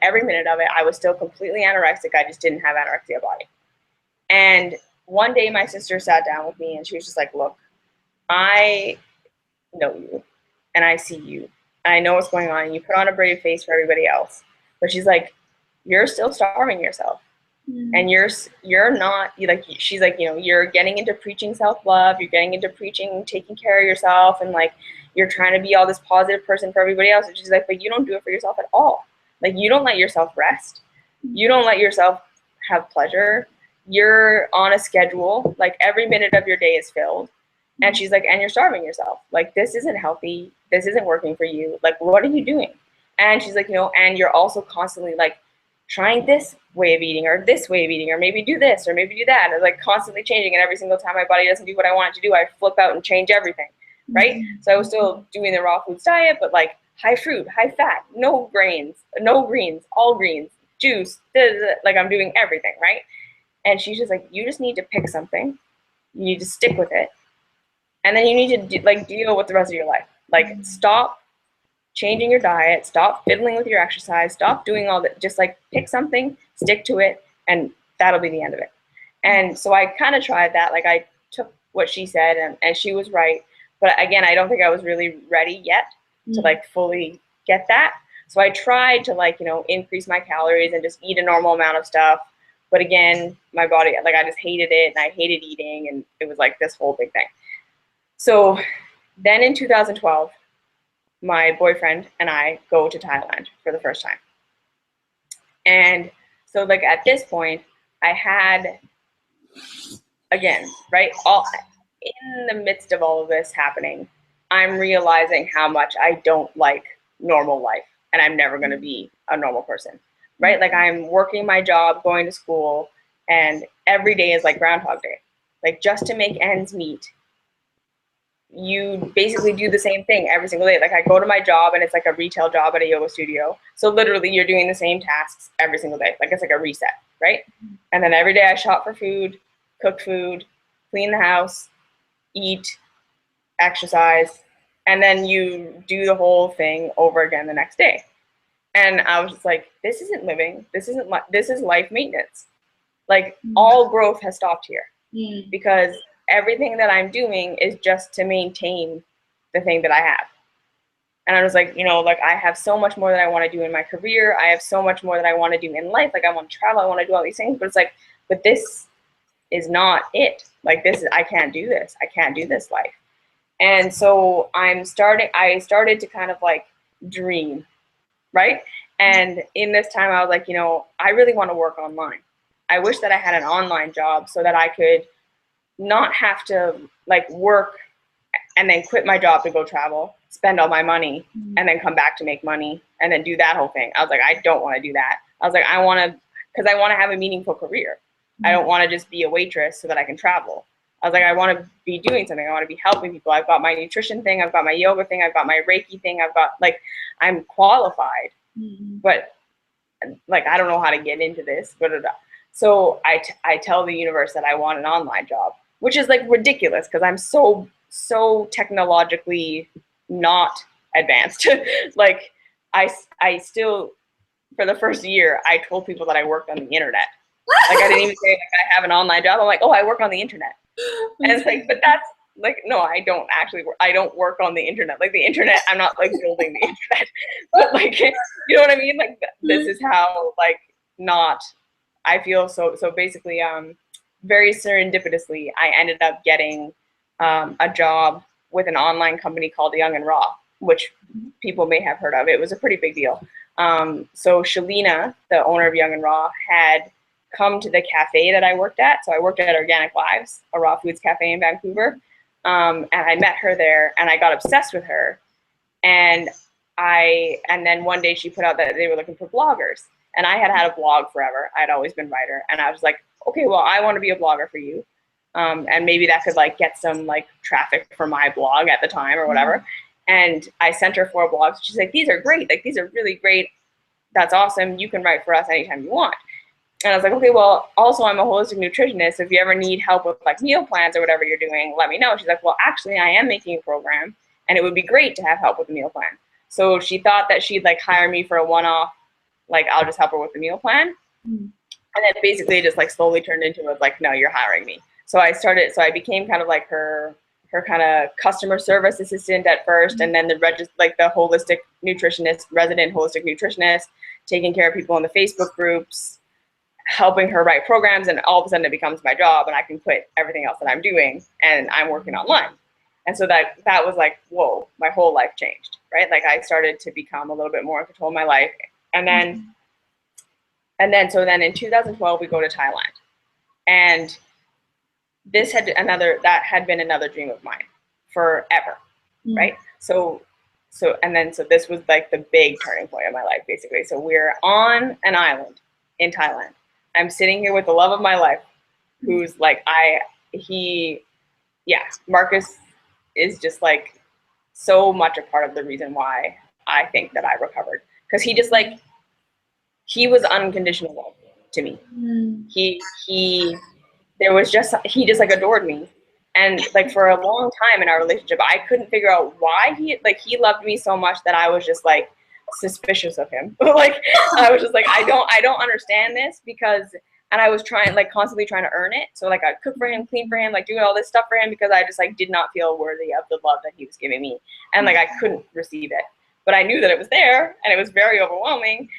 every minute of it. I was still completely anorexic. I just didn't have anorexia body. And one day my sister sat down with me and she was just like, look, I know you and I see you and I know what's going on. And you put on a brave face for everybody else. But she's like, you're still starving yourself. And you're not, like, she's like, you're getting into preaching self-love. You're getting into preaching, taking care of yourself. And like, you're trying to be all this positive person for everybody else. And she's like, but you don't do it for yourself at all. Like, you don't let yourself rest. You don't let yourself have pleasure. You're on a schedule. Like, every minute of your day is filled. And she's like, and you're starving yourself. Like, this isn't healthy. This isn't working for you. Like, what are you doing? And she's like, and you're also constantly like trying this way of eating or this way of eating, or maybe do this or maybe do that. And like constantly changing. And every single time my body doesn't do what I want it to do, I flip out and change everything. Right? So I was still doing the raw foods diet, but like high fruit, high fat, no grains, no greens, all greens, juice, like I'm doing everything. Right? And she's just like, you just need to pick something. You need to stick with it. And then you need to deal with the rest of your life. Like, stop changing your diet, stop fiddling with your exercise, stop doing all that. Just like pick something, stick to it, and that'll be the end of it. And so I kind of tried that. Like, I took what she said, and she was right. But again, I don't think I was really ready yet to like fully get that. So I tried to increase my calories and just eat a normal amount of stuff. But again, my body, like, I just hated it, and I hated eating, and it was like this whole big thing. So then in 2012, my boyfriend and I go to Thailand for the first time. And so like at this point, I had, again, right, all in the midst of all of this happening, I'm realizing how much I don't like normal life, and I'm never going to be a normal person, right? Like, I'm working my job, going to school, and every day is like Groundhog Day. Like, just to make ends meet, you basically do the same thing every single day. Like, I go to my job and it's like a retail job at a yoga studio. So literally you're doing the same tasks every single day. Like, it's like a reset, right? And then every day I shop for food, cook food, clean the house, eat, exercise, and then you do the whole thing over again the next day. And I was just like, this isn't living. This is life maintenance. Like, all growth has stopped here because everything that I'm doing is just to maintain the thing that I have. And I was like, I have so much more that I want to do in my career. I have so much more that I want to do in life. Like, I want to travel. I want to do all these things. But it's like, but this is not it. Like, I can't do this. I can't do this life. And so I started to kind of like dream, right? And in this time, I was like, I really want to work online. I wish that I had an online job so that I could not have to like work and then quit my job to go travel, spend all my money, and then come back to make money and then do that whole thing. I was like, I don't want to do that. I was like, I want to have a meaningful career. I don't want to just be a waitress so that I can travel. I was like, I want to be doing something. I want to be helping people. I've got my nutrition thing. I've got my yoga thing. I've got my Reiki thing. I'm qualified, but like, I don't know how to get into this. So I tell the universe that I want an online job, which is like ridiculous because I'm so technologically not advanced. Like I still, for the first year, I told people that I worked on the internet. Like I didn't even say like I have an online job. I'm like, oh, I work on the internet. And it's like, but that's like, no, I don't actually work. I don't work on the internet. Like the internet, I'm not like building the internet. But like, you know what I mean? Like this is how like not, I feel so basically very serendipitously I ended up getting a job with an online company called Young and Raw, which people may have heard of. It was a pretty big deal. So Shalina, the owner of Young and Raw, had come to the cafe that I worked at. So I worked at Organic Lives, a raw foods cafe in Vancouver. And I met her there and I got obsessed with her. And then one day she put out that they were looking for bloggers. And I had had a blog forever. I'd always been a writer. And I was like, okay, well, I want to be a blogger for you. And maybe that could like get some like traffic for my blog at the time or whatever. And I sent her 4 blogs. She's like, these are great. Like, these are really great. That's awesome. You can write for us anytime you want. And I was like, okay, well, also I'm a holistic nutritionist. So if you ever need help with like meal plans or whatever you're doing, let me know. She's like, well, actually I am making a program and it would be great to have help with the meal plan. So she thought that she'd like hire me for a one-off, like I'll just help her with the meal plan. And then basically just like slowly turned into it like, no, you're hiring me. So I became kind of like her kind of customer service assistant at first, and then the holistic nutritionist, resident holistic nutritionist, taking care of people in the Facebook groups, helping her write programs, and all of a sudden it becomes my job and I can quit everything else that I'm doing and I'm working online. And so that was like, whoa, my whole life changed, right? Like I started to become a little bit more in control of my life. And then in 2012 we go to Thailand. And that had been another dream of mine forever, right? So this was like the big turning point of my life, basically. So we're on an island in Thailand. I'm sitting here with the love of my life, who's like, Marcus is just like so much a part of the reason why I think that I recovered. Because he was unconditional love to me. He just like adored me. And like for a long time in our relationship, I couldn't figure out why he loved me so much that I was just like suspicious of him. Like I was just like, I don't understand this and I was constantly trying to earn it. So like I'd cook for him, clean for him, like doing all this stuff for him because I just like did not feel worthy of the love that he was giving me. And like I couldn't receive it. But I knew that it was there and it was very overwhelming.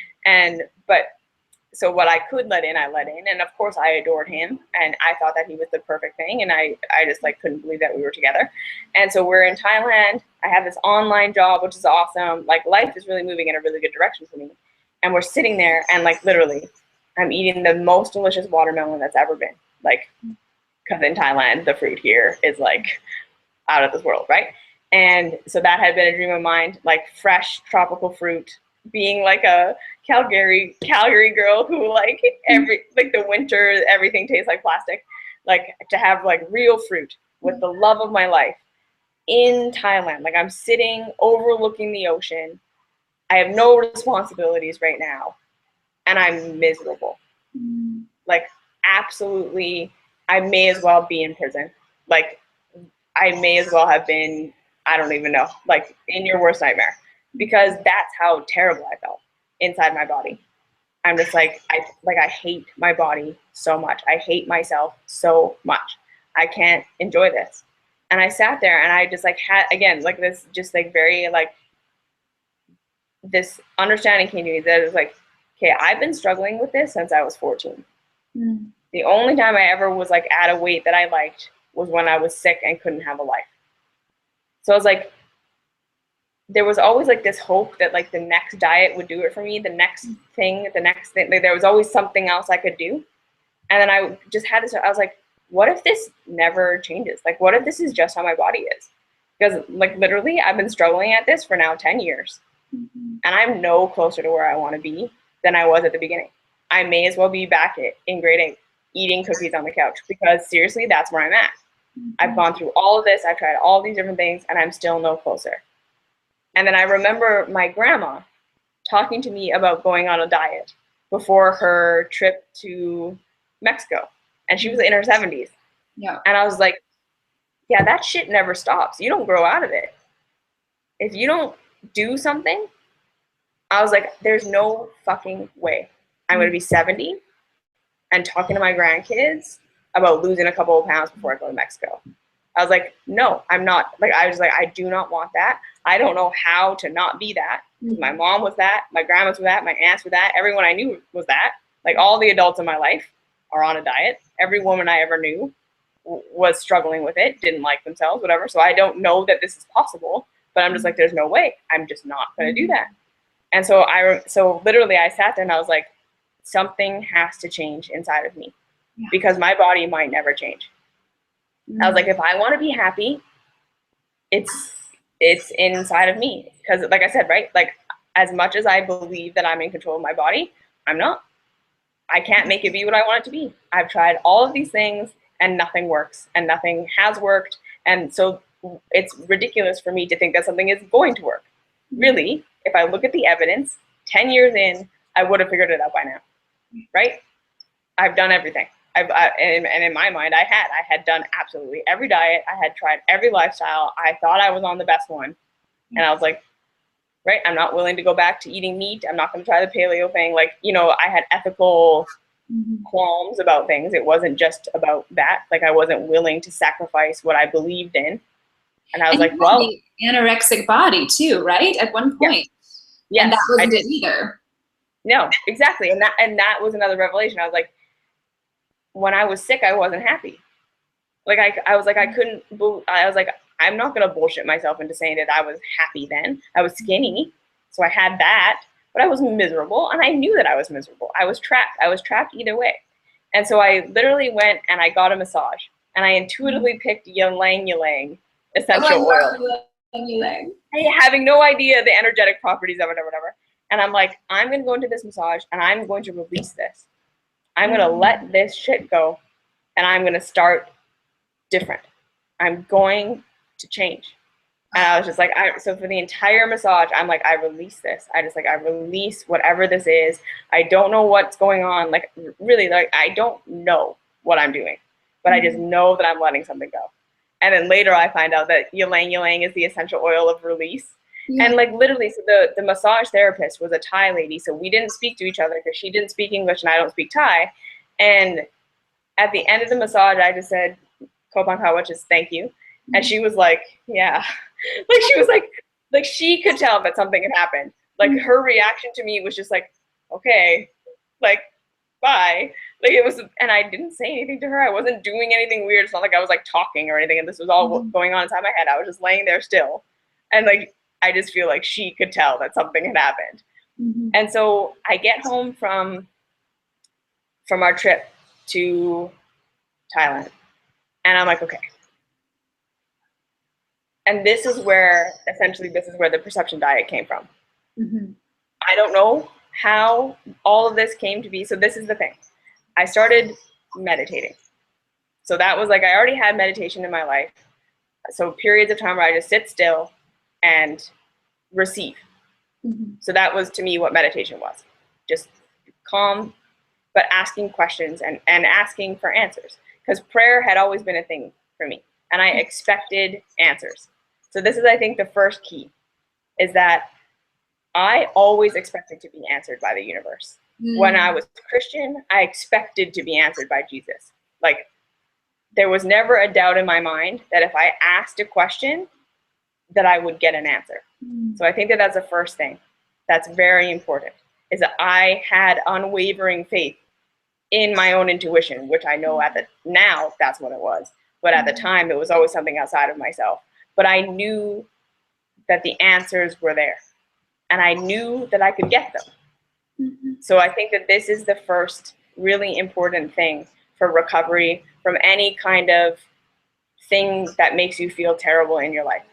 So what I could let in, I let in. And of course I adored him and I thought that he was the perfect thing. And I just like couldn't believe that we were together. And so we're in Thailand. I have this online job, which is awesome. Like life is really moving in a really good direction for me. And we're sitting there and like literally I'm eating the most delicious watermelon that's ever been. Like, because in Thailand, the fruit here is like out of this world, right? And so that had been a dream of mine, like fresh tropical fruit, being like a Calgary girl who like the winter everything tastes like plastic, like to have like real fruit with the love of my life in Thailand. Like I'm sitting overlooking the ocean. I have no responsibilities right now and I'm miserable. Like absolutely, I may as well be in prison. Like I may as well have been, I don't even know, like in your worst nightmare. Because that's how terrible I felt inside my body. I'm just like, I hate my body so much. I hate myself so much. I can't enjoy this. And I sat there and I just like had, again, like this, just like very like, this understanding came to me that it was like, okay, I've been struggling with this since I was 14. The only time I ever was like at a weight that I liked was when I was sick and couldn't have a life. So I was like, there was always like this hope that like the next diet would do it for me, the next thing, like there was always something else I could do. And then I just had this, I was like, what if this never changes? Like, what if this is just how my body is? Because like literally I've been struggling at this for now 10 years and I'm no closer to where I want to be than I was at the beginning. I may as well be back in grade 8 eating cookies on the couch because seriously, that's where I'm at. I've gone through all of this. I've tried all these different things and I'm still no closer. And then I remember my grandma talking to me about going on a diet before her trip to Mexico. And she was in her 70s. Yeah. And I was like, yeah, that shit never stops. You don't grow out of it. If you don't do something, I was like, there's no fucking way I'm going to be 70 and talking to my grandkids about losing a couple of pounds before I go to Mexico. I was like, no, I'm not. Like, I was like, I do not want that. I don't know how to not be that. My mom was that. My grandmas were that. My aunts were that. Everyone I knew was that. Like, all the adults in my life are on a diet. Every woman I ever knew was struggling with it, didn't like themselves, whatever. So I don't know that this is possible, but I'm just like, there's no way. I'm just not going to do that. And so so literally I sat there and I was like, something has to change inside of me because my body might never change. I was like, if I want to be happy, it's inside of me. Because like I said, right, like as much as I believe that I'm in control of my body, I'm not. I can't make it be what I want it to be. I've tried all of these things and nothing works and nothing has worked. And so it's ridiculous for me to think that something is going to work. Really, if I look at the evidence, 10 years in, I would have figured it out by now, right? I've done everything. And in my mind, I had done absolutely every diet. I had tried every lifestyle. I thought I was on the best one. And I was like, right, I'm not willing to go back to eating meat. I'm not going to try the paleo thing. Like, you know, I had ethical qualms about things. It wasn't just about that. Like, I wasn't willing to sacrifice what I believed in. And I was like, well, the anorexic body too, right? At one point. Yes, and that wasn't it either. No, exactly. And that was another revelation. I was like, when I was sick, I wasn't happy. Like I was like, I was like, I'm not going to bullshit myself into saying that I was happy then. I was skinny. So I had that, but I was miserable. And I knew that I was miserable. I was trapped. I was trapped either way. And so I literally went and I got a massage and I intuitively picked ylang ylang essential oil. Having no idea the energetic properties of it or whatever. And I'm like, I'm going to go into this massage and I'm going to release this. I'm going to let this shit go and I'm going to start different. I'm going to change. And I was just like, so for the entire massage, I'm like, I release this. I release whatever this is. I don't know what's going on. Like, really, like, I don't know what I'm doing, but I just know that I'm letting something go. And then later I find out that ylang ylang is the essential oil of release. Yeah. And like literally, so the massage therapist was a Thai lady. So we didn't speak to each other because she didn't speak English and I don't speak Thai. And at the end of the massage, I just said, Kopang, which is thank you. And she was like, yeah. Like she was like she could tell that something had happened. Like her reaction to me was just like, okay, like, bye. Like it was, and I didn't say anything to her. I wasn't doing anything weird. It's not like I was like talking or anything. And this was all going on inside my head. I was just laying there still. And like, I just feel like she could tell that something had happened. And so I get home from our trip to Thailand and I'm like, okay. And this is where the perception diet came from. I don't know how all of this came to be. So this is the thing. I started meditating. So that was like, I already had meditation in my life. So periods of time where I just sit still and receive. So that was to me what meditation was. Just calm, but asking questions and asking for answers. Because prayer had always been a thing for me. And I expected answers. So this is, I think, the first key, is that I always expected to be answered by the universe. When I was Christian, I expected to be answered by Jesus. Like, there was never a doubt in my mind that if I asked a question, that I would get an answer. So I think that that's the first thing that's very important, is that I had unwavering faith in my own intuition, which I know now that's what it was. But at the time, it was always something outside of myself. But I knew that the answers were there. And I knew that I could get them. So I think that this is the first really important thing for recovery from any kind of thing that makes you feel terrible in your life,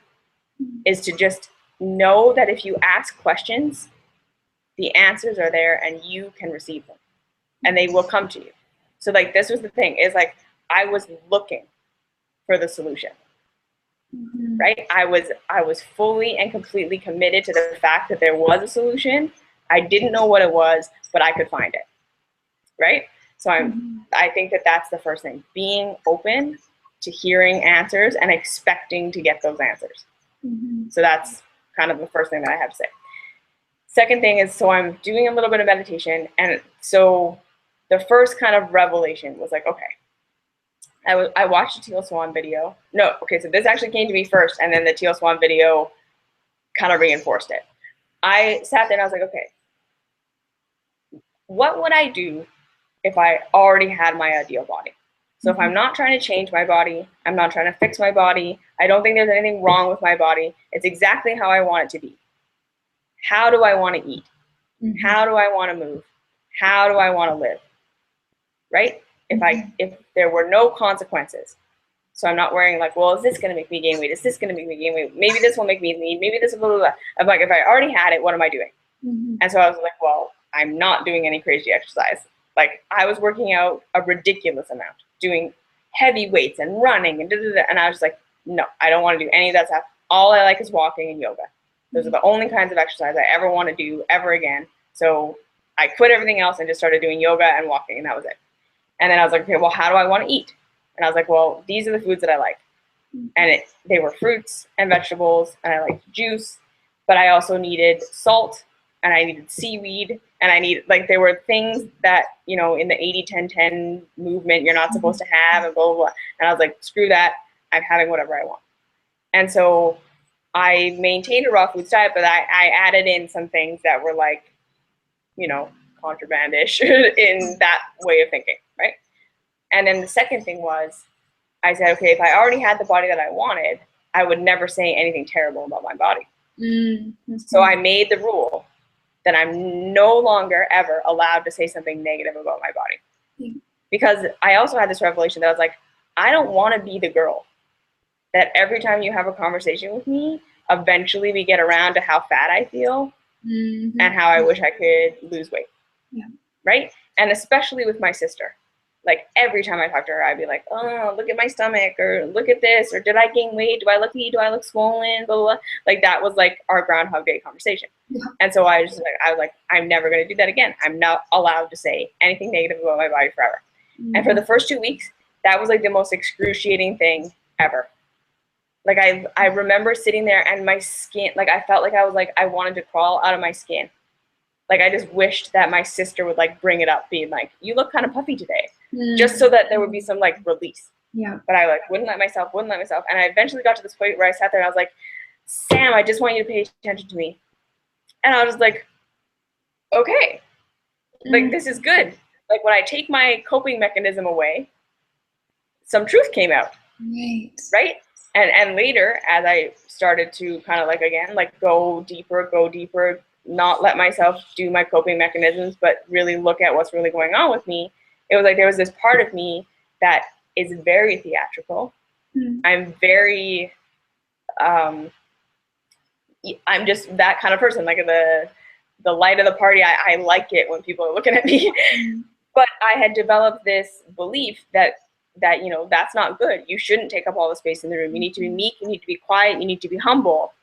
is to just know that if you ask questions, the answers are there and you can receive them and they will come to you. So like, this was the thing, is like, I was looking for the solution. Right? I was fully and completely committed to the fact that there was a solution. I didn't know what it was, but I could find it. Right? So I think that that's the first thing, being open to hearing answers and expecting to get those answers. So that's kind of the first thing that I have to say. Second thing is, so I'm doing a little bit of meditation, and so the first kind of revelation was like, okay, I watched a Teal Swan video. No, okay, so this actually came to me first, and then the Teal Swan video kind of reinforced it. I sat there and I was like, okay, what would I do if I already had my ideal body? So if I'm not trying to change my body, I'm not trying to fix my body, I don't think there's anything wrong with my body, it's exactly how I want it to be. How do I want to eat? How do I want to move? How do I want to live? Right? If there were no consequences, so I'm not worrying like, well, is this going to make me gain weight? Is this going to make me gain weight? Maybe this will make me lean. Maybe this will blah, blah, blah. I'm like, if I already had it, what am I doing? And so I was like, well, I'm not doing any crazy exercise. Like, I was working out a ridiculous amount, doing heavy weights and running and da-da-da. And I was like, no, I don't want to do any of that stuff. All I like is walking and yoga. Those are the only kinds of exercise I ever want to do ever again. So I quit everything else and just started doing yoga and walking, and that was it. And then I was like, okay, well, how do I want to eat? And I was like, well, these are the foods that I like. And they were fruits and vegetables, and I liked juice, but I also needed salt, and I needed seaweed, and I needed, like, there were things that, you know, in the 80-10-10 movement, you're not supposed to have, and blah, blah, blah. And I was like, screw that. I'm having whatever I want. And so I maintained a raw foods diet, but I added in some things that were like, you know, contrabandish in that way of thinking, right? And then the second thing was, I said, okay, if I already had the body that I wanted, I would never say anything terrible about my body. So I made the rule that I'm no longer ever allowed to say something negative about my body. Because I also had this revelation that I was like, I don't want to be the girl that every time you have a conversation with me, eventually we get around to how fat I feel and how I wish I could lose weight. Right? And especially with my sister. Like, every time I talk to her, I'd be like, oh, look at my stomach, or look at this, or did I gain weight? Do I look neat? Do I look swollen? Blah, blah, blah. Like, that was like our Groundhog Day conversation. And so I was like, I'm never going to do that again. I'm not allowed to say anything negative about my body forever. And for the first 2 weeks, that was like the most excruciating thing ever. Like, I remember sitting there and my skin, like, I felt like I was like, I wanted to crawl out of my skin. Like, I just wished that my sister would like bring it up, being like, you look kind of puffy today. Just so that there would be some like release. But I like wouldn't let myself. And I eventually got to this point where I sat there and I was like, Sam, I just want you to pay attention to me. And I was like, okay, like, this is good. Like, when I take my coping mechanism away, some truth came out. Right? And later, as I started to kind of like, again, like go deeper, not let myself do my coping mechanisms, but really look at what's really going on with me. It was like there was this part of me that is very theatrical. I'm very, I'm just that kind of person. Like, the light of the party, I like it when people are looking at me. But I had developed this belief that, you know, that's not good. You shouldn't take up all the space in the room. You need to be meek, you need to be quiet, you need to be humble.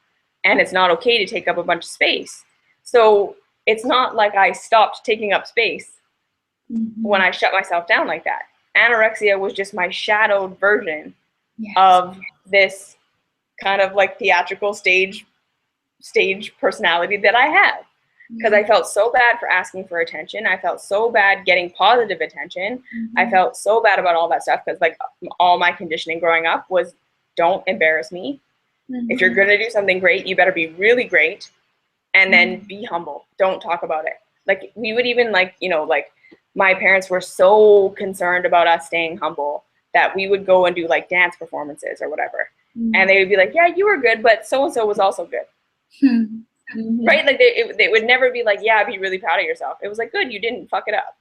And it's not okay to take up a bunch of space. So it's not like I stopped taking up space when I shut myself down like that. Anorexia was just my shadowed version of this kind of like theatrical stage personality that I have. Because I felt so bad for asking for attention. I felt so bad getting positive attention. I felt so bad about all that stuff, because like all my conditioning growing up was, don't embarrass me. If you're going to do something great, you better be really great. And then be humble. Don't talk about it. Like, we would even like, you know, like, my parents were so concerned about us staying humble that we would go and do like dance performances or whatever. And they would be like, yeah, you were good, but so-and-so was also good. Right? Like, they would never be like, yeah, be really proud of yourself. It was like, good, you didn't fuck it up.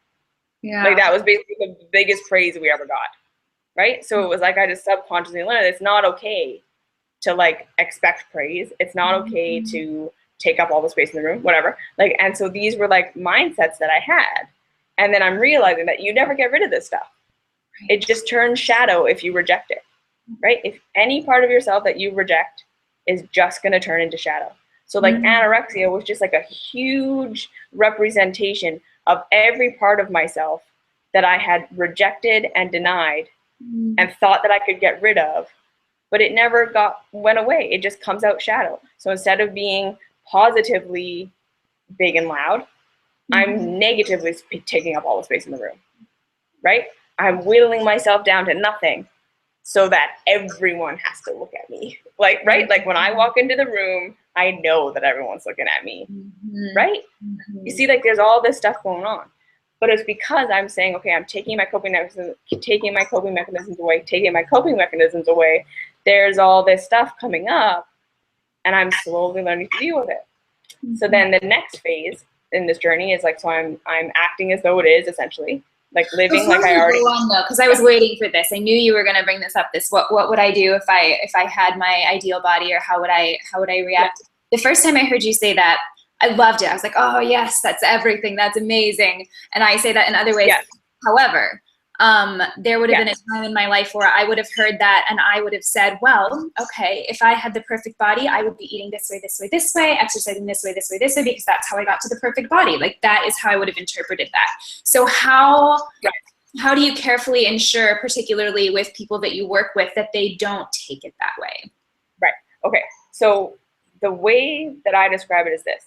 Like, that was basically the biggest praise we ever got. Right? So it was like, I just subconsciously learned it's not okay to like expect praise. It's not okay to take up all the space in the room, whatever. Like, and so these were like mindsets that I had. And then I'm realizing that you never get rid of this stuff. It just turns shadow if you reject it, right? If any part of yourself that you reject is just going to turn into shadow. So like anorexia was just like a huge representation of every part of myself that I had rejected and denied and thought that I could get rid of, but it never went away. It just comes out shadow. So instead of being positively big and loud, I'm negatively taking up all the space in the room, right? I'm whittling myself down to nothing so that everyone has to look at me. Like, right? Like when I walk into the room, I know that everyone's looking at me, right? You see, like there's all this stuff going on. But it's because I'm saying, okay, I'm taking my coping mechanisms away. There's all this stuff coming up, and I'm slowly learning to deal with it. So then the next phase in this journey is like, so I'm acting as though it is, essentially, like living like I already. Because I was waiting for this. I knew you were going to bring this up. What would I do if I had my ideal body, or how would I react? Yeah. The first time I heard you say that, I loved it. I was like, oh yes, that's everything. That's amazing. And I say that in other ways. Yes. However, there would have been a time in my life where I would have heard that and I would have said, well, okay, if I had the perfect body, I would be eating this way, this way, this way, exercising this way, this way, this way, because that's how I got to the perfect body. Like that is how I would have interpreted that. So how do you carefully ensure, particularly with people that you work with, that they don't take it that way? Right. Okay. So the way that I describe it is this.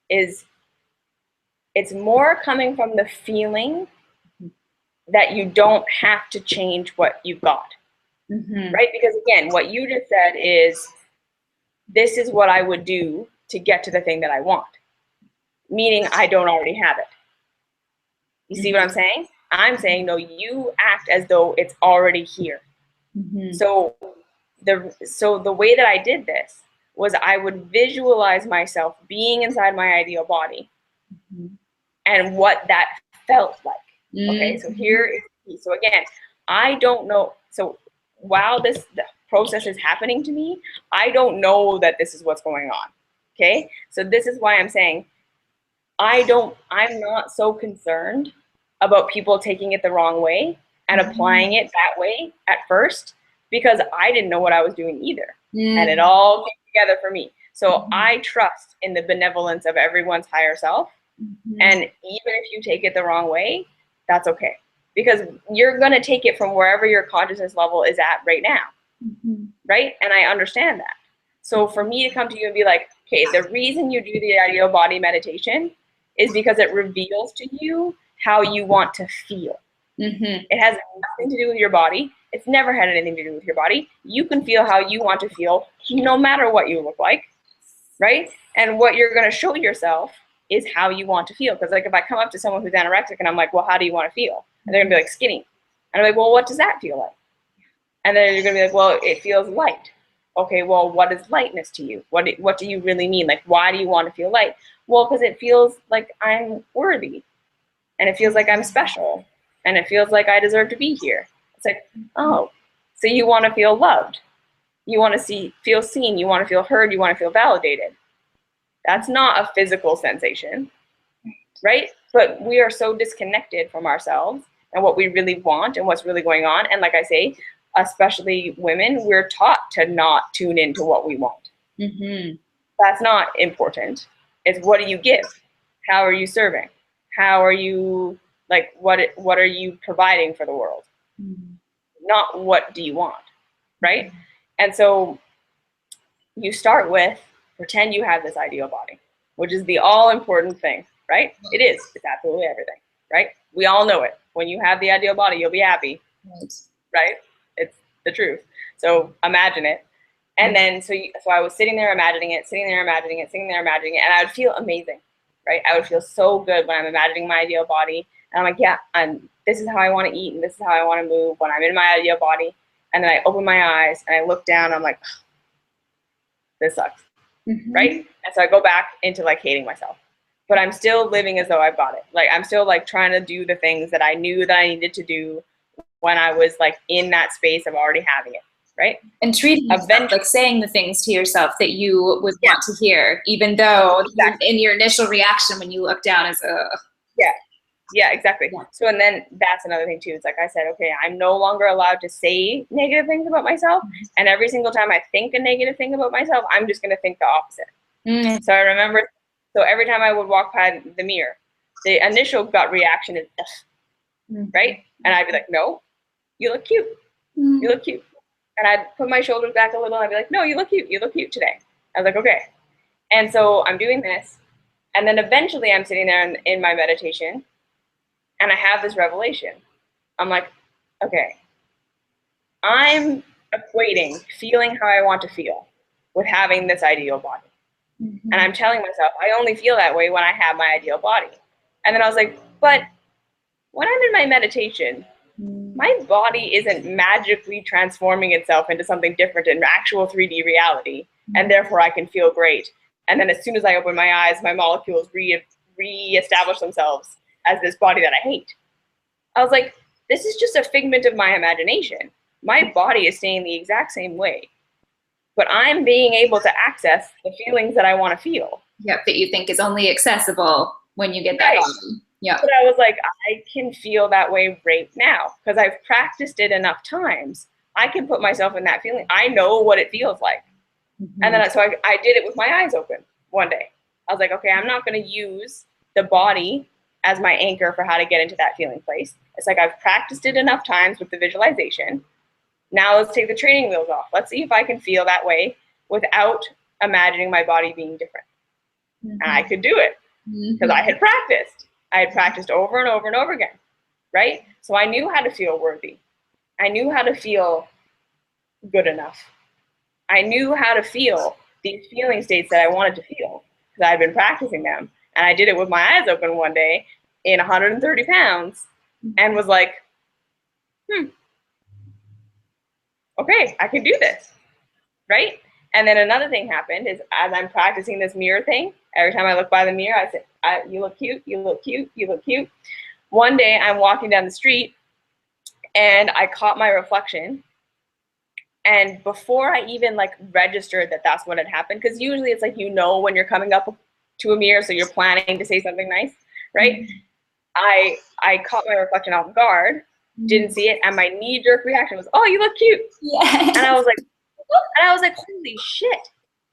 It's more coming from the feeling that you don't have to change what you got, right? Because again, what you just said is, this is what I would do to get to the thing that I want, meaning I don't already have it. You see what I'm saying? I'm saying, no, you act as though it's already here. So the way that I did this was I would visualize myself being inside my ideal body and what that felt like. Okay, so here is the key. So again, I don't know. So while the process is happening to me, I don't know that this is what's going on. Okay, so this is why I'm saying I'm not so concerned about people taking it the wrong way and applying it that way at first, because I didn't know what I was doing either. And it all came together for me. So I trust in the benevolence of everyone's higher self. And even if you take it the wrong way, that's okay. Because you're going to take it from wherever your consciousness level is at right now. Right? And I understand that. So for me to come to you and be like, okay, the reason you do the ideal body meditation is because it reveals to you how you want to feel. It has nothing to do with your body. It's never had anything to do with your body. You can feel how you want to feel no matter what you look like, right? And what you're going to show yourself is how you want to feel. Because like if I come up to someone who's anorexic and I'm like, well, how do you want to feel? And they're going to be like, skinny. And I'm like, well, what does that feel like? And then you're going to be like, well, it feels light. Okay, well, what is lightness to you? What do you really mean? Like, why do you want to feel light? Well, because it feels like I'm worthy. And it feels like I'm special. And it feels like I deserve to be here. It's like, oh, so you want to feel loved. You want to feel seen. You want to feel heard. You want to feel validated. That's not a physical sensation, right? But we are so disconnected from ourselves and what we really want and what's really going on. And like I say, especially women, we're taught to not tune into what we want. That's not important. It's what do you give? How are you serving? How are you, like, what are you providing for the world? Not what do you want, right? And so you start with, pretend you have this ideal body, which is the all-important thing, right? It is. It's absolutely everything, right? We all know it. When you have the ideal body, you'll be happy, right? It's the truth. So imagine it. And then, so I was sitting there imagining it, and I would feel amazing, right? I would feel so good when I'm imagining my ideal body. And I'm like, yeah, this is how I want to eat, and this is how I want to move when I'm in my ideal body. And then I open my eyes, and I look down, and I'm like, this sucks, right? And so I go back into like hating myself. But I'm still living as though I've got it. Like I'm still like trying to do the things that I knew that I needed to do when I was like in that space of already having it, right? And treating yourself, like saying the things to yourself that you would want to hear, even though in your initial reaction when you look down is, Yeah, exactly. So, and then that's another thing too. It's like I said, okay, I'm no longer allowed to say negative things about myself. And every single time I think a negative thing about myself, I'm just going to think the opposite. So I remember, so every time I would walk by the mirror, the initial gut reaction is, ugh. right? And I'd be like, no, you look cute. You look cute. And I'd put my shoulders back a little and I'd be like, no, you look cute. You look cute today. I was like, okay. And so I'm doing this. And then eventually I'm sitting there in my meditation and I have this revelation. I'm like, okay, I'm equating feeling how I want to feel with having this ideal body. And I'm telling myself, I only feel that way when I have my ideal body. And then I was like, but when I'm in my meditation, my body isn't magically transforming itself into something different in actual 3D reality, and therefore I can feel great. And then as soon as I open my eyes, my molecules re-establish themselves as this body that I hate. I was like, this is just a figment of my imagination. My body is staying the exact same way, but I'm being able to access the feelings that I want to feel. Yep, that you think is only accessible when you get that body. Yeah. But I was like, I can feel that way right now because I've practiced it enough times. I can put myself in that feeling. I know what it feels like. And then so I did it with my eyes open one day. I was like, okay, I'm not going to use the body as my anchor for how to get into that feeling place. It's like I've practiced it enough times with the visualization. Now let's take the training wheels off. Let's see if I can feel that way without imagining my body being different. And I could do it because I had practiced. I had practiced over and over and over again, right? So I knew how to feel worthy. I knew how to feel good enough. I knew how to feel these feeling states that I wanted to feel because I had been practicing them. And I did it with my eyes open one day in 130 pounds and was like, okay, I can do this, right? And then another thing happened is as I'm practicing this mirror thing, every time I look by the mirror, I say, you look cute, you look cute, you look cute. One day I'm walking down the street and I caught my reflection. And before I even like registered that that's what had happened, because usually it's like, you know, when you're coming up to a mirror, so you're planning to say something nice, right? I caught my reflection off guard, didn't see it, and my knee-jerk reaction was, oh, you look cute. Yeah. And I was like, holy shit.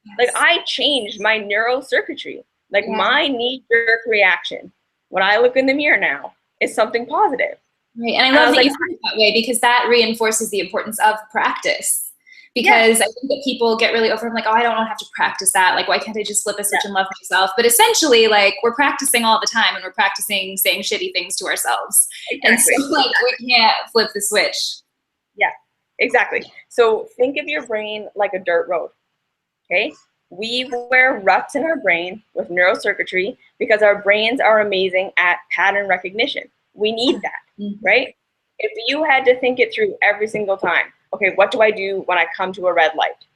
Yes. Like I changed my neurocircuitry. Like my knee-jerk reaction when I look in the mirror now is something positive. Right, and I love that you put it that way because that reinforces the importance of practice. Because I think that people get really over, like, oh, I don't have to practice that. Like, why can't I just flip a switch and love myself? But essentially, like, we're practicing all the time and we're practicing saying shitty things to ourselves. Exactly. And so, like, we can't flip the switch. Yeah, exactly. So think of your brain like a dirt road, okay? We wear ruts in our brain with neurocircuitry because our brains are amazing at pattern recognition. We need that, right? If you had to think it through every single time, okay, what do I do when I come to a red light?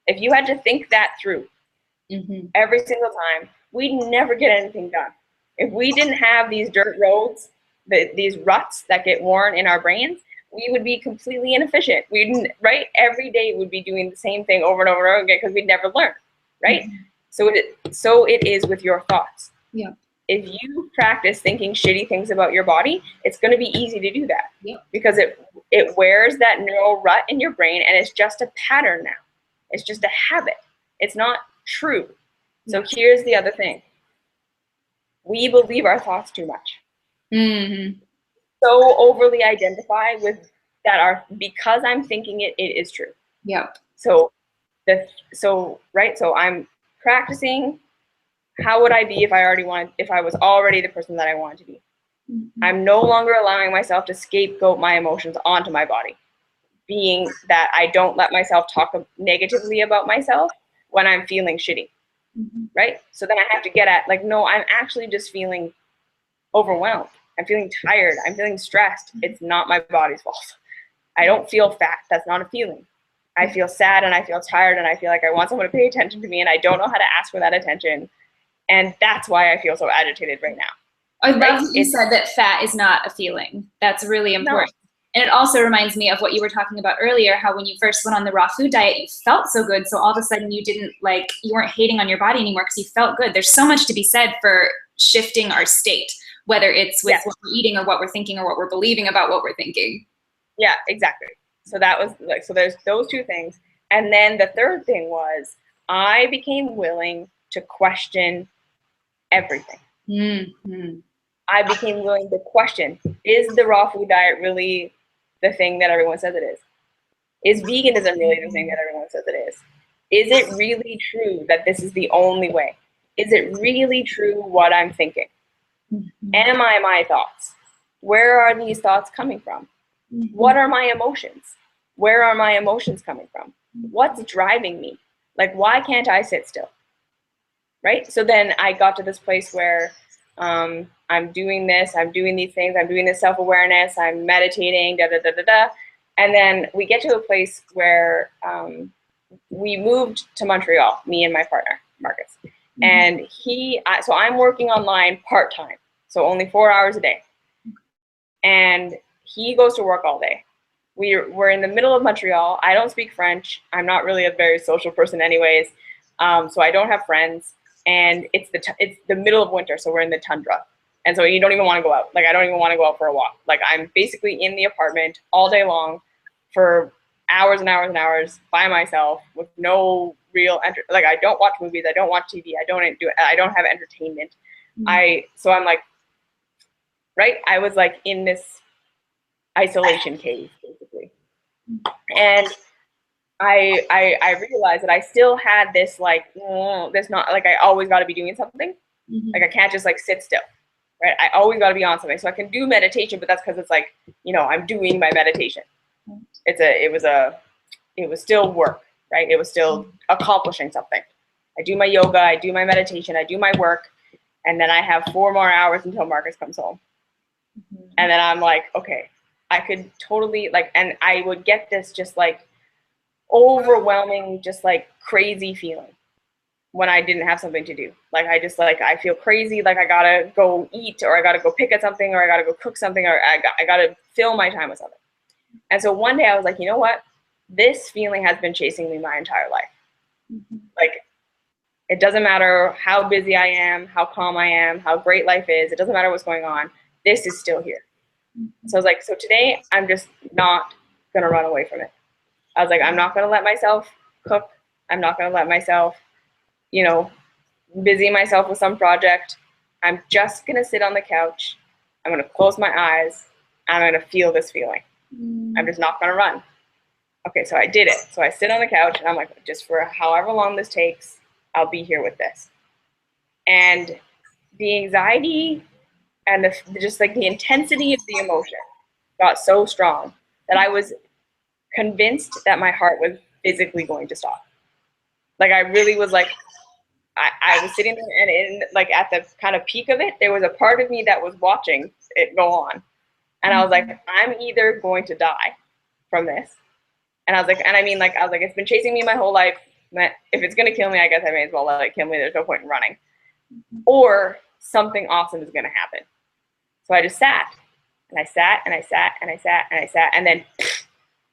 If you had to think that through every single time, we'd never get anything done. If we didn't have these dirt roads, these ruts that get worn in our brains, we would be completely inefficient. Right? Every day we'd be doing the same thing over and over and over again because we'd never learn, right? So it is with your thoughts. Yeah. If you practice thinking shitty things about your body, it's going to be easy to do that because it wears that neural rut in your brain and it's just a pattern now. It's just a habit. It's not true. So here's the other thing. We believe our thoughts too much. So overly identify with that because I'm thinking it is true. Yep. So I'm practicing. How would I be if I was already the person that I wanted to be? I'm no longer allowing myself to scapegoat my emotions onto my body, being that I don't let myself talk negatively about myself when I'm feeling shitty, right? So then I have to get at, like, no, I'm actually just feeling overwhelmed. I'm feeling tired. I'm feeling stressed. It's not my body's fault. I don't feel fat. That's not a feeling. I feel sad and I feel tired and I feel like I want someone to pay attention to me and I don't know how to ask for that attention. And that's why I feel so agitated right now. I love that you said that fat is not a feeling. That's really important. No. And it also reminds me of what you were talking about earlier, how when you first went on the raw food diet, you felt so good. So all of a sudden you weren't hating on your body anymore because you felt good. There's so much to be said for shifting our state, whether it's with what we're eating or what we're thinking or what we're believing about what we're thinking. Yeah, exactly. So that was so there's those two things. And then the third thing was I became willing to question everything. I became willing to question, is the raw food diet really the thing that everyone says it is? Is veganism really the thing that everyone says it is? Is it really true that this is the only way? Is it really true what I'm thinking? Am I my thoughts? Where are these thoughts coming from? What are my emotions? Where are my emotions coming from? What's driving me? Like, why can't I sit still? Right? So then I got to this place where I'm doing this, I'm doing these things, I'm doing this self-awareness, I'm meditating, da da da da da. And then we get to a place where we moved to Montreal, me and my partner, Marcus. And so I'm working online part-time, so only 4 hours a day. And he goes to work all day. We're in the middle of Montreal. I don't speak French. I'm not really a very social person anyways. So I don't have friends. And it's the middle of winter, so we're in the tundra. And so you don't even want to go out. Like, I don't even want to go out for a walk. Like, I'm basically in the apartment all day long for hours and hours and hours by myself with no real, like, I don't watch movies. I don't watch TV. I don't have entertainment. So I'm like, right? I was like in this isolation cave, basically. And I realized that I still had this, like, this not, like, I always got to be doing something. Like, I can't just, like, sit still, right? I always got to be on something. So I can do meditation, but that's because it's like, I'm doing my meditation. It was still work, right? It was still accomplishing something. I do my yoga, I do my meditation, I do my work, and then I have 4 more hours until Marcus comes home. And then I'm like, okay, I could totally, like, and I would get this just, like, overwhelming, just, like, crazy feeling when I didn't have something to do. Like, I feel crazy, like I gotta go eat, or I gotta go pick at something, or I gotta go cook something, or I gotta fill my time with something. And so one day I was like, you know what? This feeling has been chasing me my entire life. Like, it doesn't matter how busy I am, how calm I am, how great life is. It doesn't matter what's going on. This is still here. So I was like, so today I'm just not going to run away from it. I was like, I'm not going to let myself cook. I'm not going to let myself, busy myself with some project. I'm just going to sit on the couch. I'm going to close my eyes. I'm going to feel this feeling. I'm just not going to run. Okay, so I did it. So I sit on the couch and I'm like, just for however long this takes, I'll be here with this. And the anxiety and just like the intensity of the emotion got so strong that I was convinced that my heart was physically going to stop. Like, I really was like, I was sitting there, and like at the kind of peak of it, there was a part of me that was watching it go on. And I was like, I'm either going to die from this. And I was like, it's been chasing me my whole life. If it's going to kill me, I guess I may as well let it kill me. There's no point in running. Or something awesome is going to happen. So I just sat, and I sat, and I sat, and I sat, and I sat, and then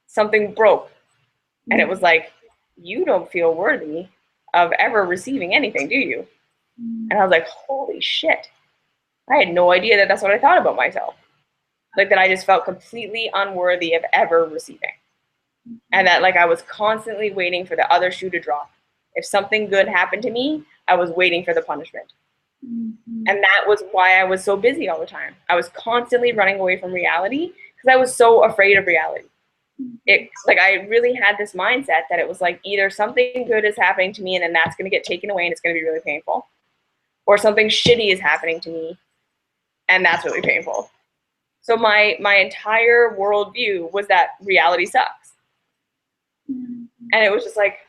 something broke. And it was like, you don't feel worthy of ever receiving anything, do you? And I was like, holy shit. I had no idea that that's what I thought about myself. Like, that I just felt completely unworthy of ever receiving. And that, like, I was constantly waiting for the other shoe to drop. If something good happened to me, I was waiting for the punishment. And that was why I was so busy all the time. I was constantly running away from reality because I was so afraid of reality. I really had this mindset that it was like, either something good is happening to me and then that's going to get taken away and it's going to be really painful, or something shitty is happening to me and that's really painful. So my entire worldview was that reality sucks. And it was just like,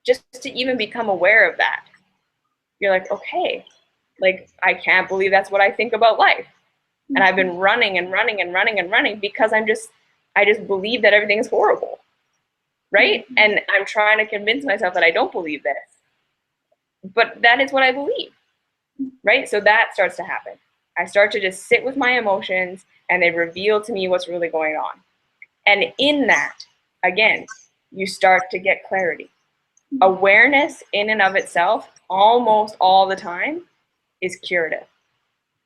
just to even become aware of that, you're like, okay, like, I can't believe that's what I think about life. And I've been running and running and running and running because I just believe that everything is horrible, right? And I'm trying to convince myself that I don't believe this, but that is what I believe, right? So that starts to happen. I start to just sit with my emotions and they reveal to me what's really going on. And in that, again, you start to get clarity. Awareness in and of itself, almost all the time, is curative.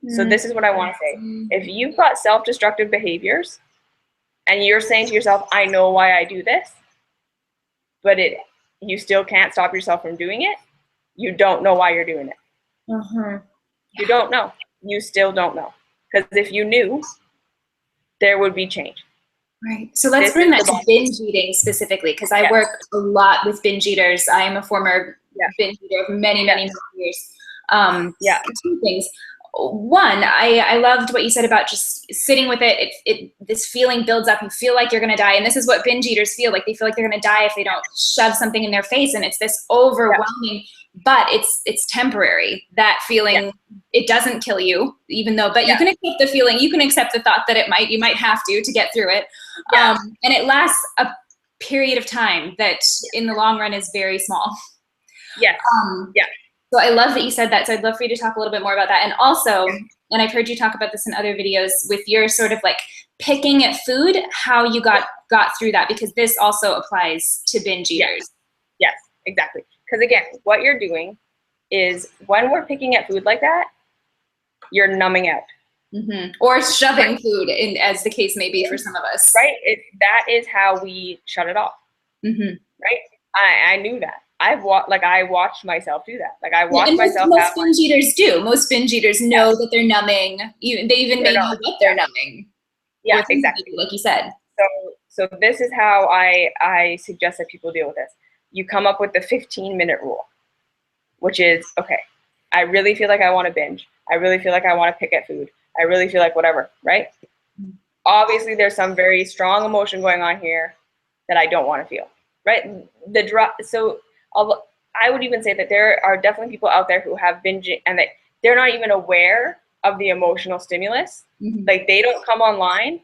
So this is what I want to say. If you've got self-destructive behaviors and you're saying to yourself, I know why I do this, but you still can't stop yourself from doing it, you don't know why you're doing it. You don't know. you still don't know. Because if you knew, there would be change. Right. So let's bring that to binge eating specifically, because I work a lot with binge eaters. I am a former binge eater of many years. Two things. One, I loved what you said about just sitting with it. This feeling builds up. You feel like you're going to die. And this is what binge eaters feel like. They feel like they're going to die if they don't shove something in their face. And it's this overwhelming, but it's temporary. That feeling, it doesn't kill you, even though, but you can accept the feeling. You can accept the thought that you might have to get through it. And it lasts a period of time that in the long run is very small. So I love that you said that. So I'd love for you to talk a little bit more about that. And also, and I've heard you talk about this in other videos with your sort of like picking at food, how you got through that, because this also applies to binge eaters. Yes, exactly. Because again, what you're doing is when we're picking at food like that, you're numbing out. Or shoving food in, as the case may be for some of us. Right? That is how we shut it off. Right? I knew that. I watched myself do that. Like I watched myself. Most binge eaters do. Most binge eaters know that they're numbing. They even may know what they're numbing. Yeah, exactly. Like you said. So this is how I suggest that people deal with this. You come up with the 15-minute rule, which is, okay, I really feel like I want to binge. I really feel like I want to pick at food. I really feel like whatever, right? Obviously, there's some very strong emotion going on here that I don't want to feel, right? So I would even say that there are definitely people out there who have binge and that they're not even aware of the emotional stimulus. Like they don't come online,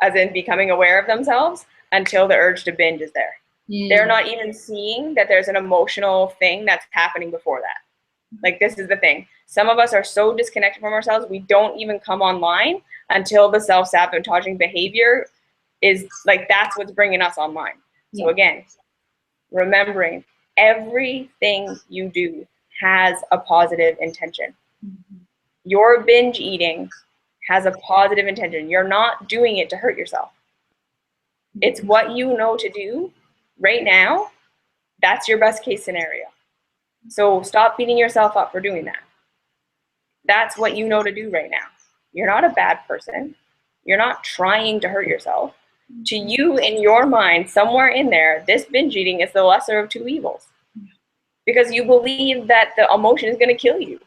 as in becoming aware of themselves, until the urge to binge is there. They're not even seeing that there's an emotional thing that's happening before that. Like this is the thing. Some of us are so disconnected from ourselves, we don't even come online until the self-sabotaging behavior is like, that's what's bringing us online. So again, remembering everything you do has a positive intention. Your binge eating has a positive intention. You're not doing it to hurt yourself. It's what you know to do right now. That's your best case scenario. So stop beating yourself up for doing that. That's what you know to do right now. You're not a bad person. You're not trying to hurt yourself. To you, in your mind, somewhere in there, this binge eating is the lesser of two evils. Because you believe that the emotion is going to kill you.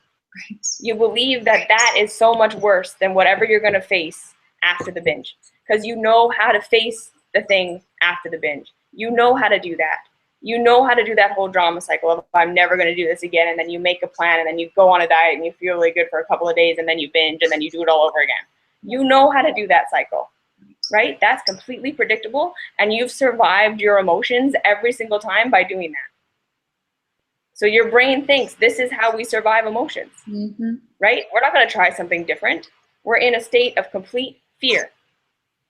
You believe that that is so much worse than whatever you're going to face after the binge. Because you know how to face the thing after the binge. You know how to do that. You know how to do that whole drama cycle of, I'm never going to do this again, and then you make a plan, and then you go on a diet, and you feel really good for a couple of days, and then you binge, and then you do it all over again. You know how to do that cycle, right? That's completely predictable, and you've survived your emotions every single time by doing that. So your brain thinks this is how we survive emotions, right? We're not going to try something different. We're in a state of complete fear.